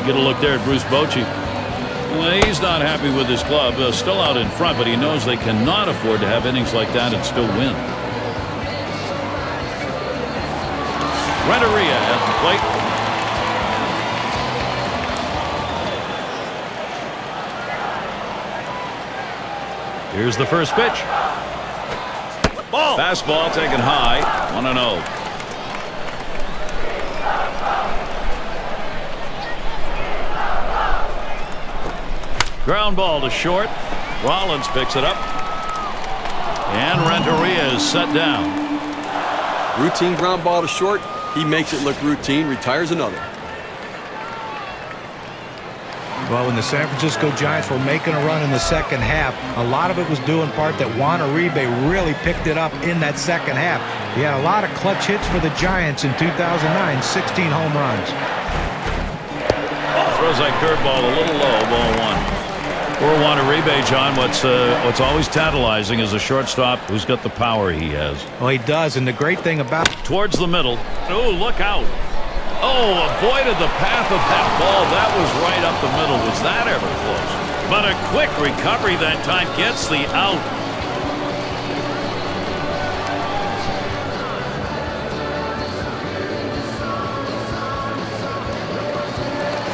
Get a look there at Bruce Bochy. Well, he's not happy with his club. Still out in front, but he knows they cannot afford to have innings like that and still win. Renteria at the plate. Here's the first pitch. Ball. Fastball taken high. 1-0. Ground ball to short. Rollins picks it up. And Renteria is set down. Routine ground ball to short. He makes it look routine. Retires another. Well, when the San Francisco Giants were making a run in the second half, a lot of it was due in part that Juan Uribe really picked it up in that second half. He had a lot of clutch hits for the Giants in 2009, 16 home runs. Throws that curveball a little low, ball 1. For Juan Uribe, John, what's always tantalizing is a shortstop who's got the power he has. Well, he does, and the great thing about towards the middle. Oh, look out. Oh, avoided the path of that ball. That was right up the middle. Was that ever close? But a quick recovery that time gets the out.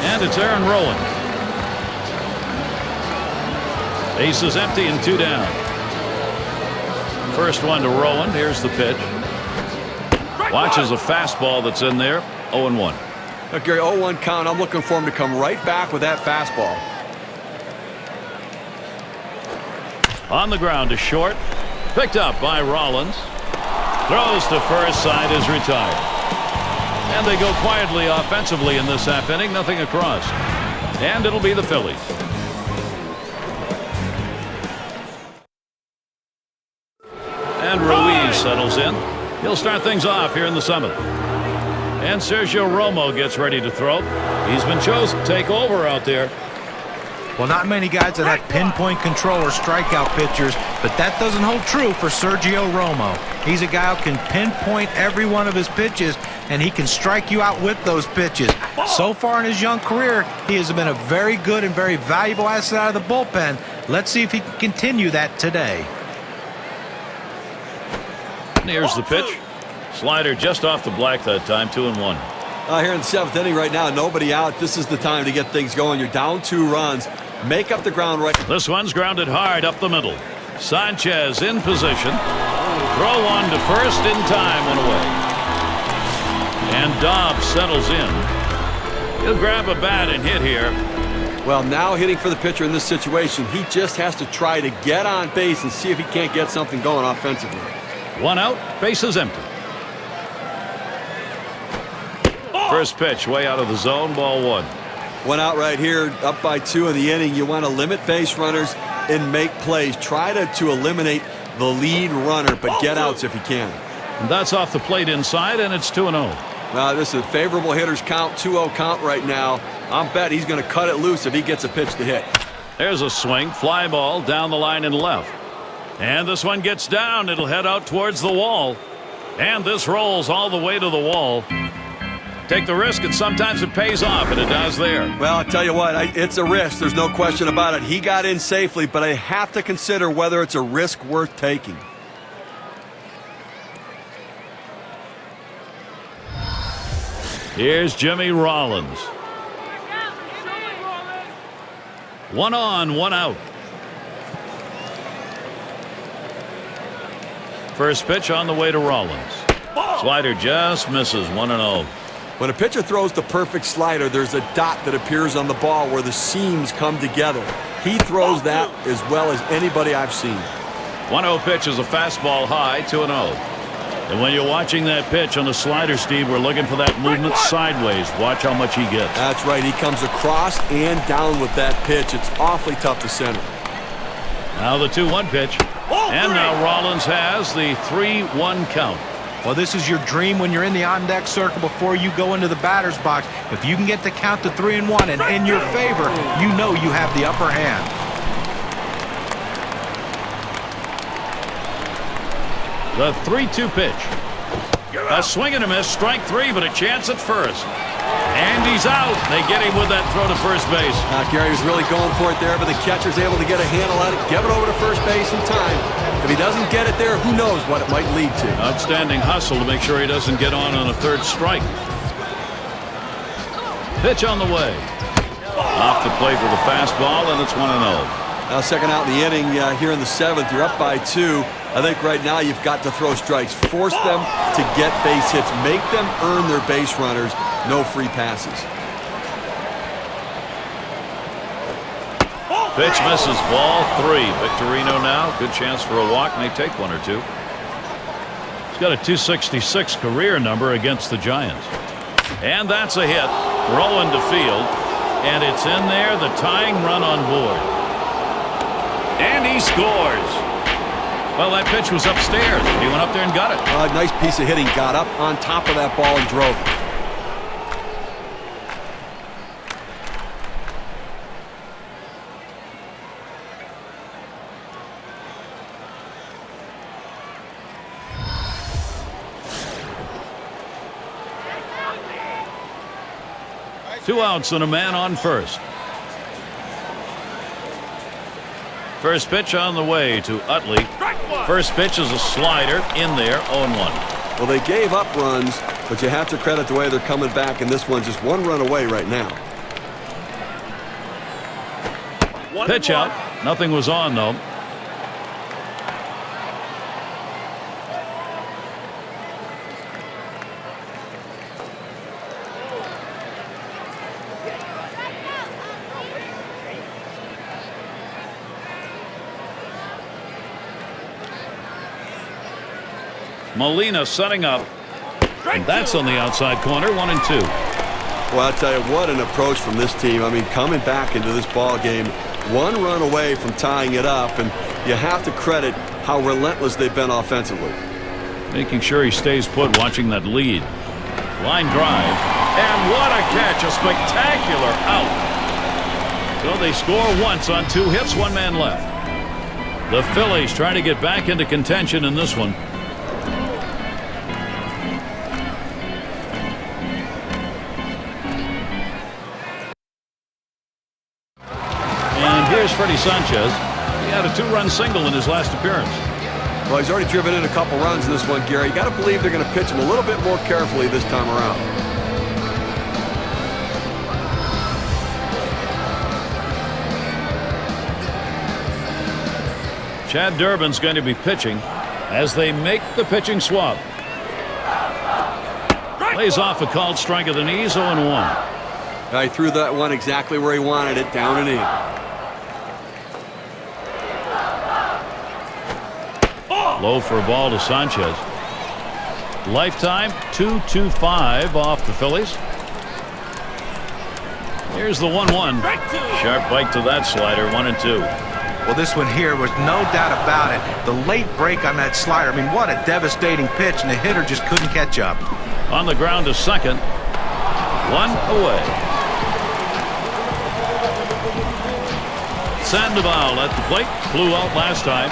And it's Aaron Rowand. Base is empty and 2 down. First one to Rowand. Here's the pitch. Watches a fastball that's in there. 0-1. Gary, 0-1 count. I'm looking for him to come right back with that fastball. On the ground to short. Picked up by Rollins. Throws to first. Side is retired. And they go quietly offensively in this half inning. Nothing across. And it'll be the Phillies. And Ruiz settles in. He'll start things off here in the 7th. And Sergio Romo gets ready to throw. He's been chosen to take over out there. Well, not many guys that have pinpoint control or strikeout pitchers, but that doesn't hold true for Sergio Romo. He's a guy who can pinpoint every one of his pitches, and he can strike you out with those pitches. So far in his young career, he has been a very good and very valuable asset out of the bullpen. Let's see if he can continue that today. Here's the pitch. Slider just off the black that time. 2-1. Here in the 7th inning right now, nobody out. This is the time to get things going. You're down 2 runs. Make up the ground right. This one's grounded hard up the middle. Sanchez in position. Throw one to first in time and away. And Dobbs settles in. He'll grab a bat and hit here. Well, now hitting for the pitcher in this situation, he just has to try to get on base and see if he can't get something going offensively. 1 out, base is empty. First pitch way out of the zone, ball 1. 1 out right here, up by 2 in the inning. You want to limit base runners and make plays. Try to eliminate the lead runner, but get outs if you can. And that's off the plate inside, and it's 2-0. This is a favorable hitter's count, 2-0 count right now. I'm bet he's going to cut it loose if he gets a pitch to hit. There's a swing, fly ball down the line and left. And this one gets down. It'll head out towards the wall. And this rolls all the way to the wall. Take the risk, and sometimes it pays off, and it does there. Well, I'll tell you what, it's a risk. There's no question about it. He got in safely, but I have to consider whether it's a risk worth taking. Here's Jimmy Rollins. 1 on, 1 out. First pitch on the way to Rollins. Slider just misses. 1-0. When a pitcher throws the perfect slider, there's a dot that appears on the ball where the seams come together. He throws that as well as anybody I've seen. 1-0 pitch is a fastball high, 2-0. And when you're watching that pitch on the slider, Steve, we're looking for that movement sideways. Watch how much he gets. That's right. He comes across and down with that pitch. It's awfully tough to center. Now the 2-1 pitch. And now Rollins has the 3-1 count. Well, this is your dream when you're in the on-deck circle before you go into the batter's box. If you can get the count to 3-1 and in your favor, you know you have the upper hand. The 3-2 pitch. A swing and a miss, strike 3, but a chance at first. And he's out. They get him with that throw to first base. Gary was really going for it there, but the catcher's able to get a handle on it, give it over to first base in time. If he doesn't get it there, who knows what it might lead to. Outstanding hustle to make sure he doesn't get on a third strike. Pitch on the way. Off the plate with a fastball, and it's 1-0. Now second out in the inning here in the 7th. You're up by 2. I think right now you've got to throw strikes. Force them to get base hits. Make them earn their base runners. No free passes. Pitch misses, ball 3. Victorino now. Good chance for a walk, and they take 1 or 2. He's got a .266 career number against the Giants. And that's a hit. Rolling to field. And it's in there, the tying run on board. And he scores. Well, that pitch was upstairs. He went up there and got it. Nice piece of hitting. Got up on top of that ball and drove it. Two outs and a man on first. First pitch on the way to Utley. First pitch is a slider in there, 0-1. Well, they gave up runs, but you have to credit the way they're coming back, and this one's just 1 run away right now. Pitch out. Nothing was on, though. Molina setting up. And that's on the outside corner, 1-2. Well, I'll tell you, what an approach from this team. I mean, coming back into this ball game, 1 run away from tying it up, and you have to credit how relentless they've been offensively. Making sure he stays put, watching that lead. Line drive. And what a catch, a spectacular out. So they score once on 2 hits, 1 man left. The Phillies trying to get back into contention in this one. Here's Freddie Sanchez. He had a 2-run single in his last appearance. Well, he's already driven in a couple runs in this one, Gary. You got to believe they're going to pitch him a little bit more carefully this time around. Chad Durbin's going to be pitching as they make the pitching swap. Lays off a called strike of the knees, 0-1. He threw that one exactly where he wanted it, down and in. Low for a ball to Sanchez. Lifetime 2-2-5 off the Phillies. Here's the 1-1. Sharp bite to that slider, 1-2. Well, this one here was no doubt about it. The late break on that slider. I mean, what a devastating pitch, and the hitter just couldn't catch up. On the ground to second. 1 away. Sandoval at the plate. Flew out last time.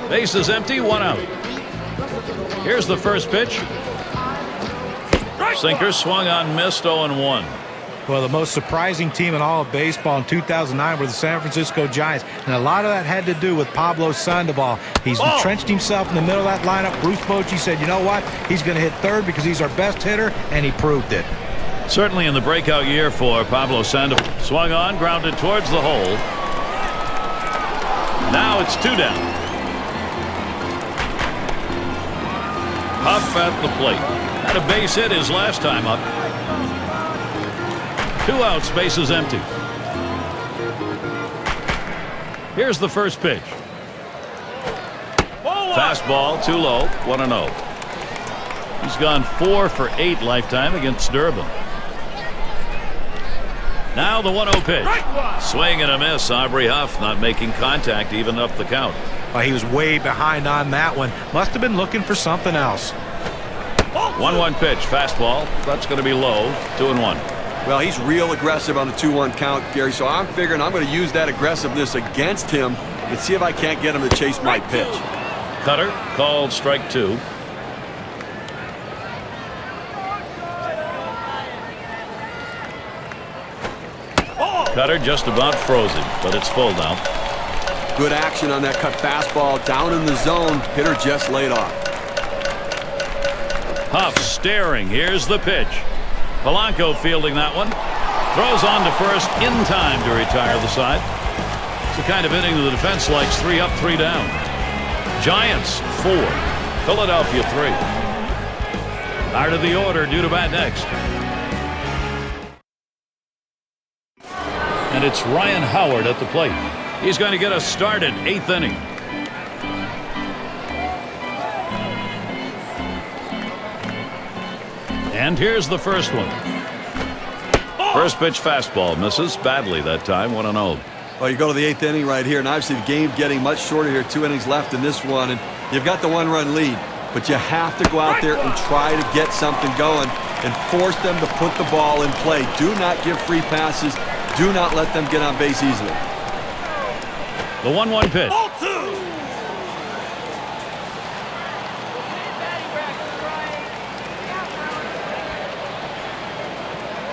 Base is empty, 1 out. Here's the first pitch. Sinker swung on, missed, 0-1. Well, the most surprising team in all of baseball in 2009 were the San Francisco Giants, and a lot of that had to do with Pablo Sandoval. He's entrenched himself in the middle of that lineup. Bruce Bochy said, you know what, he's going to hit third because he's our best hitter, and he proved it. Certainly in the breakout year for Pablo Sandoval. Swung on, grounded towards the hole. Now it's 2 down. Huff at the plate. Had a base hit his last time up. 2 outs, bases empty. Here's the first pitch. Fastball too low, 1-0. He's gone 4 for 8 lifetime against Durbin. Now the 1-0 pitch. Swing and a miss. Aubrey Huff not making contact, even up the count. Well, he was way behind on that one. Must have been looking for something else. 1-1 pitch. Fastball. That's going to be low. 2-1. Well, he's real aggressive on the 2-1 count, Gary, so I'm figuring I'm going to use that aggressiveness against him and see if I can't get him to chase my pitch. Cutter called strike 2. Cutter just about frozen, but it's full now. Good action on that cut fastball down in the zone. Hitter just laid off. Huff staring. Here's the pitch. Polanco fielding that one. Throws on to first in time to retire the side. It's the kind of inning the defense likes. 3 up, 3 down. Giants 4. Philadelphia 3. Out of the order due to bat next. And it's Ryan Howard at the plate. He's going to get us started. 8th inning. And here's the first one. First pitch fastball misses badly that time. 1-0. Well, you go to the 8th inning right here, and obviously the game getting much shorter here. 2 innings left in this one, and you've got the 1-run lead. But you have to go out there and try to get something going and force them to put the ball in play. Do not give free passes. Do not let them get on base easily. The 1-1 pitch.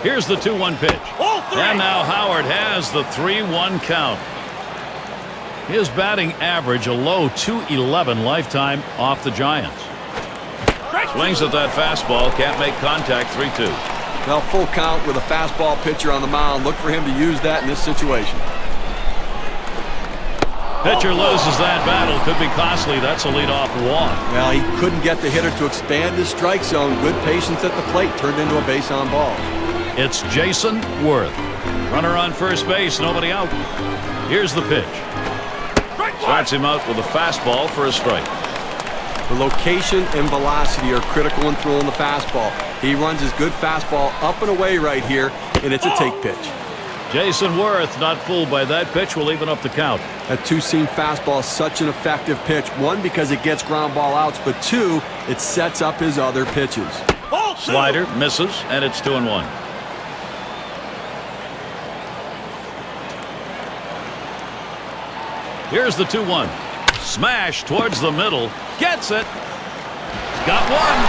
Here's the 2-1 pitch. And now Howard has the 3-1 count. His batting average a low .211 lifetime off the Giants. Swings at that fastball, can't make contact. 3-2. Well, full count with a fastball pitcher on the mound. Look for him to use that in this situation. Pitcher loses that battle. Could be costly. That's a leadoff walk. Well, he couldn't get the hitter to expand his strike zone. Good patience at the plate turned into a base on balls. It's Jason Worth. Runner on first base, nobody out. Here's the pitch. Starts him out with a fastball for a strike. The location and velocity are critical in throwing the fastball. He runs his good fastball up and away right here, and it's a take pitch. Jason Worth not fooled by that pitch. Will even up the count. That two-seam fastball is such an effective pitch. 1, because it gets ground ball outs, but 2, it sets up his other pitches. Slider misses, and it's 2-1. Here's the 2-1. Smash towards the middle. Gets it. Got one.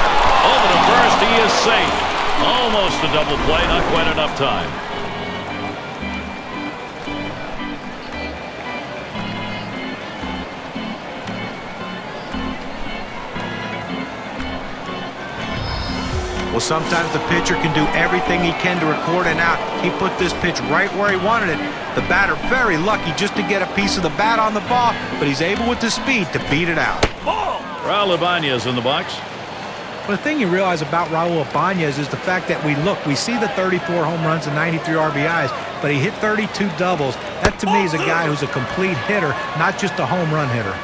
Over to first. He is safe. Almost a double play. Not quite enough time. Well, sometimes the pitcher can do everything he can to record an out. He put this pitch right where he wanted it. The batter very lucky just to get a piece of the bat on the ball, but he's able with the speed to beat it out. Raul Ibanez in the box. Well, the thing you realize about Raul Ibanez is the fact that we see the 34 home runs and 93 RBIs, but he hit 32 doubles. That to me is a guy who's a complete hitter, not just a home run hitter.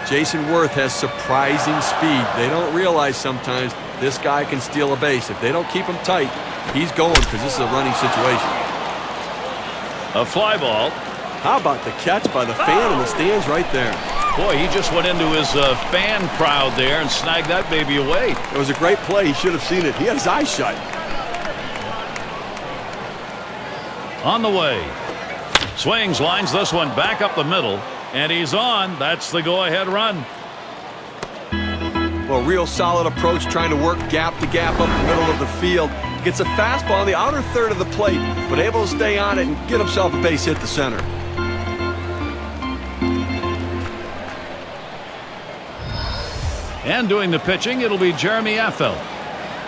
Jason Worth has surprising speed. They don't realize sometimes this guy can steal a base. If they don't keep him tight, he's going because this is a running situation. A fly ball. How about the catch by the fan in the stands right there? Boy, he just went into his fan crowd there and snagged that baby away. It was a great play. He should have seen it. He had his eyes shut. On the way. Swings, lines this one back up the middle, and he's on. That's the go-ahead run. Well, real solid approach, trying to work gap to gap up the middle of the field. Gets a fastball on the outer third of the plate, but able to stay on it and get himself a base hit to center. And doing the pitching, it'll be Jeremy Affeldt.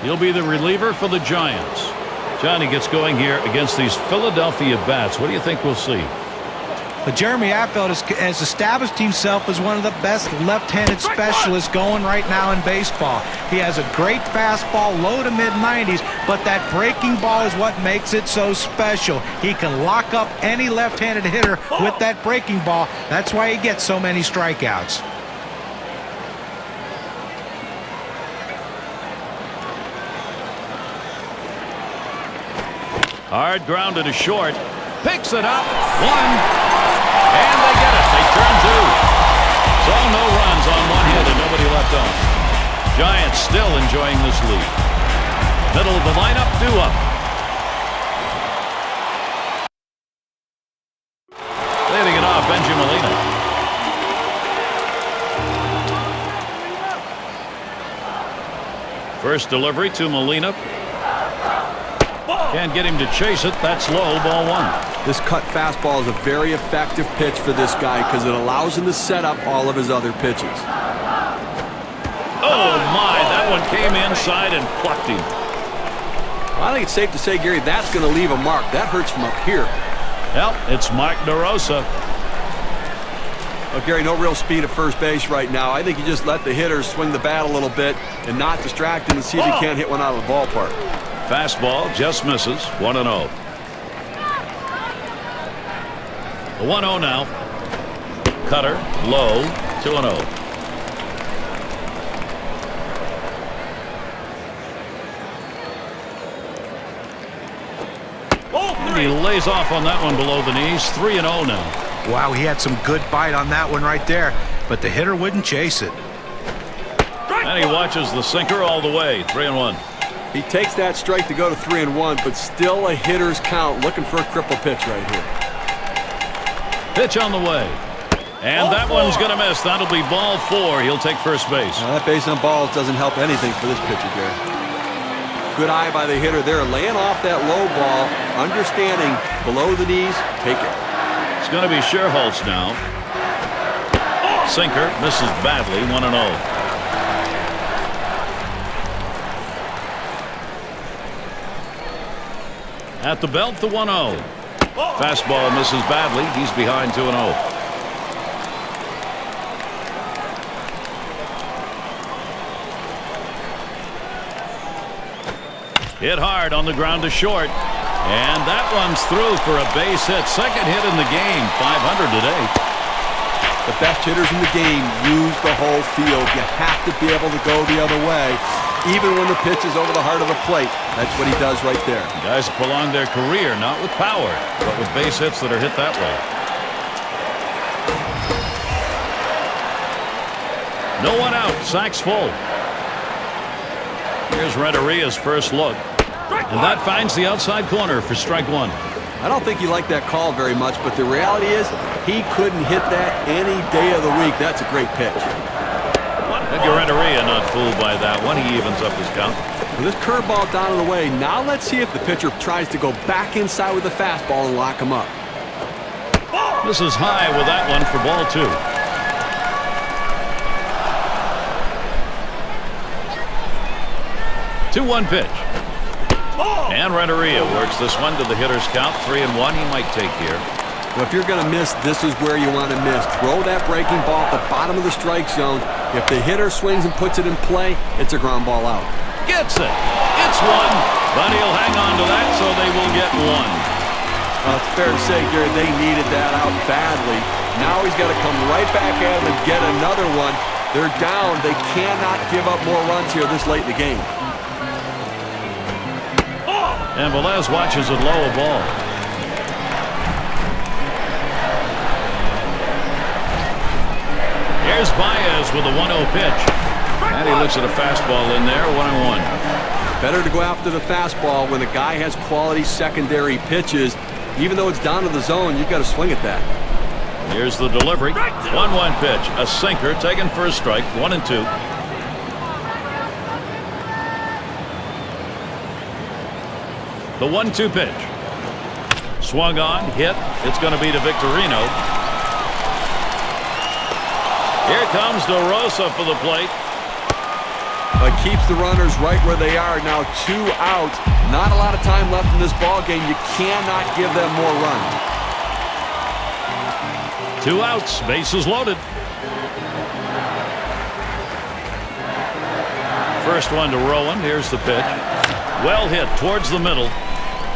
He'll be the reliever for the Giants. Johnny gets going here against these Philadelphia bats. What do you think we'll see? But Jeremy Affeldt has established himself as one of the best left-handed specialists going right now in baseball. He has a great fastball, low to mid-90s, but that breaking ball is what makes it so special. He can lock up any left-handed hitter with that breaking ball. That's why he gets so many strikeouts. Hard grounded to short. Picks it up. One. And they get it. They turn two. So no runs on one hit and nobody left on. Giants still enjoying this lead. Middle of the lineup, due up. Leading it off, Benjamin Molina. First delivery to Molina. Can't get him to chase it. That's low, ball one. This cut fastball is a very effective pitch for this guy because it allows him to set up all of his other pitches. Oh, my. That one came inside and plucked him. I think it's safe to say, Gary, that's going to leave a mark. That hurts from up here. Well, it's Mark DeRosa. Well, Gary, no real speed at first base right now. I think you just let the hitter swing the bat a little bit and not distract him and see if he can't hit one out of the ballpark. Fastball just misses. 1-0. The 1-0 now. Cutter low. 2-0. And he lays off on that one below the knees. 3-0 now. Wow, he had some good bite on that one right there, but the hitter wouldn't chase it. And he watches the sinker all the way. 3-1. He takes that strike to go to 3-1, but still a hitter's count, looking for a cripple pitch right here. Pitch on the way. And that one's going to miss. That'll be ball 4. He'll take first base. Now that base on balls doesn't help anything for this pitcher, Gary. Good eye by the hitter there, laying off that low ball, understanding below the knees, take it. It's going to be Scherholz now. Sinker misses badly. 1-0. At the belt, the 1-0. Fastball misses badly. He's behind 2-0. Hit hard on the ground to short. And that one's through for a base hit. Second hit in the game. 500 today. The best hitters in the game use the whole field. You have to be able to go the other way, even when the pitch is over the heart of the plate. That's what he does right there. Guys prolong their career, not with power, but with base hits that are hit that way. No one out. Sack's full. Here's Renteria's first look. And that finds the outside corner for strike one. I don't think he liked that call very much, but the reality is he couldn't hit that any day of the week. That's a great pitch. Edgar Renteria not fooled by that one. He evens up his count. With this curveball down and away, now let's see if the pitcher tries to go back inside with the fastball and lock him up. This is high with that one for ball 2. 2-1 pitch. And Renteria works this one to the hitter's count. 3-1 he might take here. Well, if you're going to miss, this is where you want to miss. Throw that breaking ball at the bottom of the strike zone. If the hitter swings and puts it in play, it's a ground ball out. Gets it. It's one. But he'll hang on to that, so they will get one. Well, it's fair to say, Gary, they needed that out badly. Now he's got to come right back at him and get another one. They're down. They cannot give up more runs here this late in the game. And Velez watches it low a ball. Here's Baez with a 1-0 pitch. And he looks at a fastball in there. 1-1. Better to go after the fastball when a guy has quality secondary pitches. Even though it's down to the zone, you've got to swing at that. Here's the delivery. 1-1 pitch. A sinker taken for a strike. 1-2. The 1-2 pitch. Swung on, hit. It's going to be to Victorino. Here comes DeRosa for the plate. But keeps the runners right where they are. Now 2 out. Not a lot of time left in this ball game. You cannot give them more runs. 2 outs. Bases loaded. First one to Rowan. Here's the pitch. Well hit towards the middle.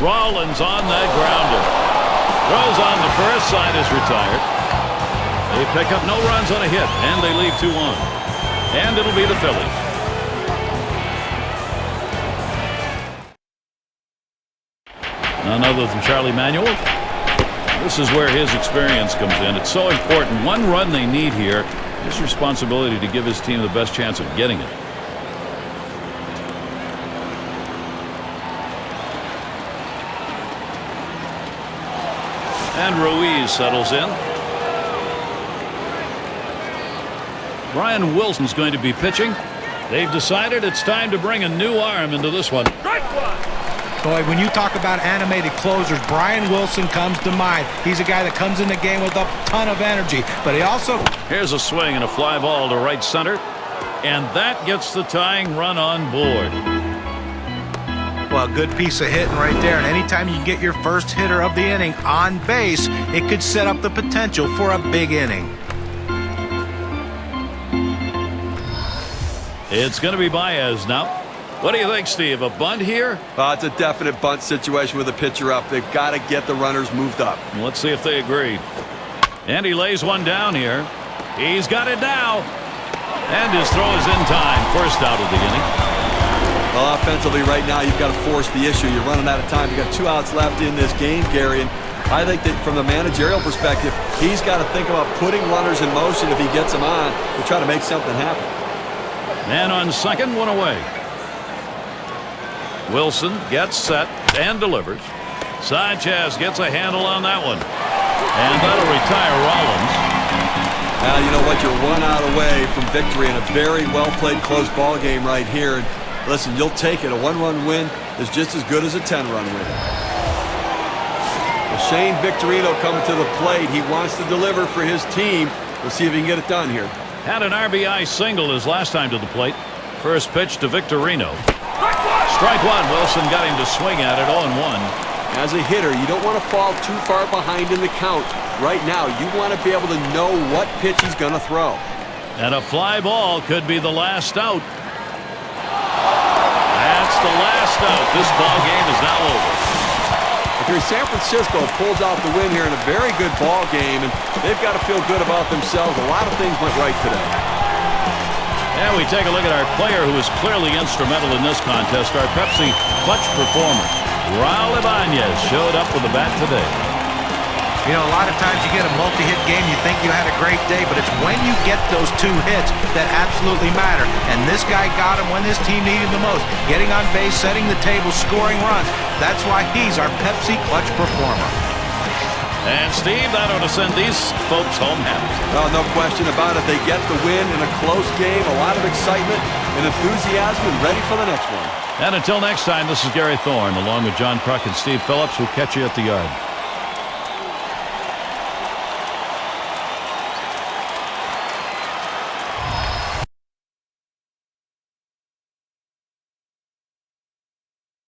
Rollins on that grounder. Throws on the first. Side is retired. They pick up no runs on a hit, and they leave 2 on. And it'll be the Phillies. None other than Charlie Manuel. This is where his experience comes in. It's so important. 1 run they need here. His responsibility to give his team the best chance of getting it. And Ruiz settles in. Brian Wilson's going to be pitching. They've decided it's time to bring a new arm into this one. Strike one. Boy, when you talk about animated closers, Brian Wilson comes to mind. He's a guy that comes in the game with a ton of energy, but he also... Here's a swing and a fly ball to right center, and that gets the tying run on board. Well, good piece of hitting right there, and anytime you can get your first hitter of the inning on base, it could set up the potential for a big inning. It's going to be Baez now. What do you think, Steve? A bunt here? It's a definite bunt situation with a pitcher up. They've got to get the runners moved up. Let's see if they agree. And he lays one down here. He's got it now. And his throw is in time. First out of the inning. Well, offensively right now, you've got to force the issue. You're running out of time. You've got 2 outs left in this game, Gary. And I think that from the managerial perspective, he's got to think about putting runners in motion if he gets them on to try to make something happen. Man on second, 1 away. Wilson gets set and delivers. Sanchez gets a handle on that one. And that'll retire Rollins. Now, you know what? You're 1 out away from victory in a very well-played close ball game right here. And listen, you'll take it. A 1-run win is just as good as a 10-run win. Well, Shane Victorino coming to the plate. He wants to deliver for his team. We'll see if he can get it done here. Had an RBI single his last time to the plate. First pitch to Victorino. Strike one. Wilson got him to swing at it 0-1. As a hitter, you don't want to fall too far behind in the count. Right now, you want to be able to know what pitch he's going to throw. And a fly ball could be the last out. That's the last out. This ball game is now over. Okay, San Francisco pulls out the win here in a very good ball game, and they've got to feel good about themselves. A lot of things went right today. And we take a look at our player who was clearly instrumental in this contest, our Pepsi clutch performer. Raul Ibanez showed up with the bat today. You know, a lot of times you get a multi-hit game, you think you had a great day, but it's when you get those 2 hits that absolutely matter. And this guy got them when this team needed the most. Getting on base, setting the table, scoring runs. That's why he's our Pepsi clutch performer. And Steve, that ought to send these folks home happy. Well, no question about it. They get the win in a close game, a lot of excitement and enthusiasm, and ready for the next one. And until next time, this is Gary Thorne, along with John Kruk and Steve Phillips. We'll catch you at the yard.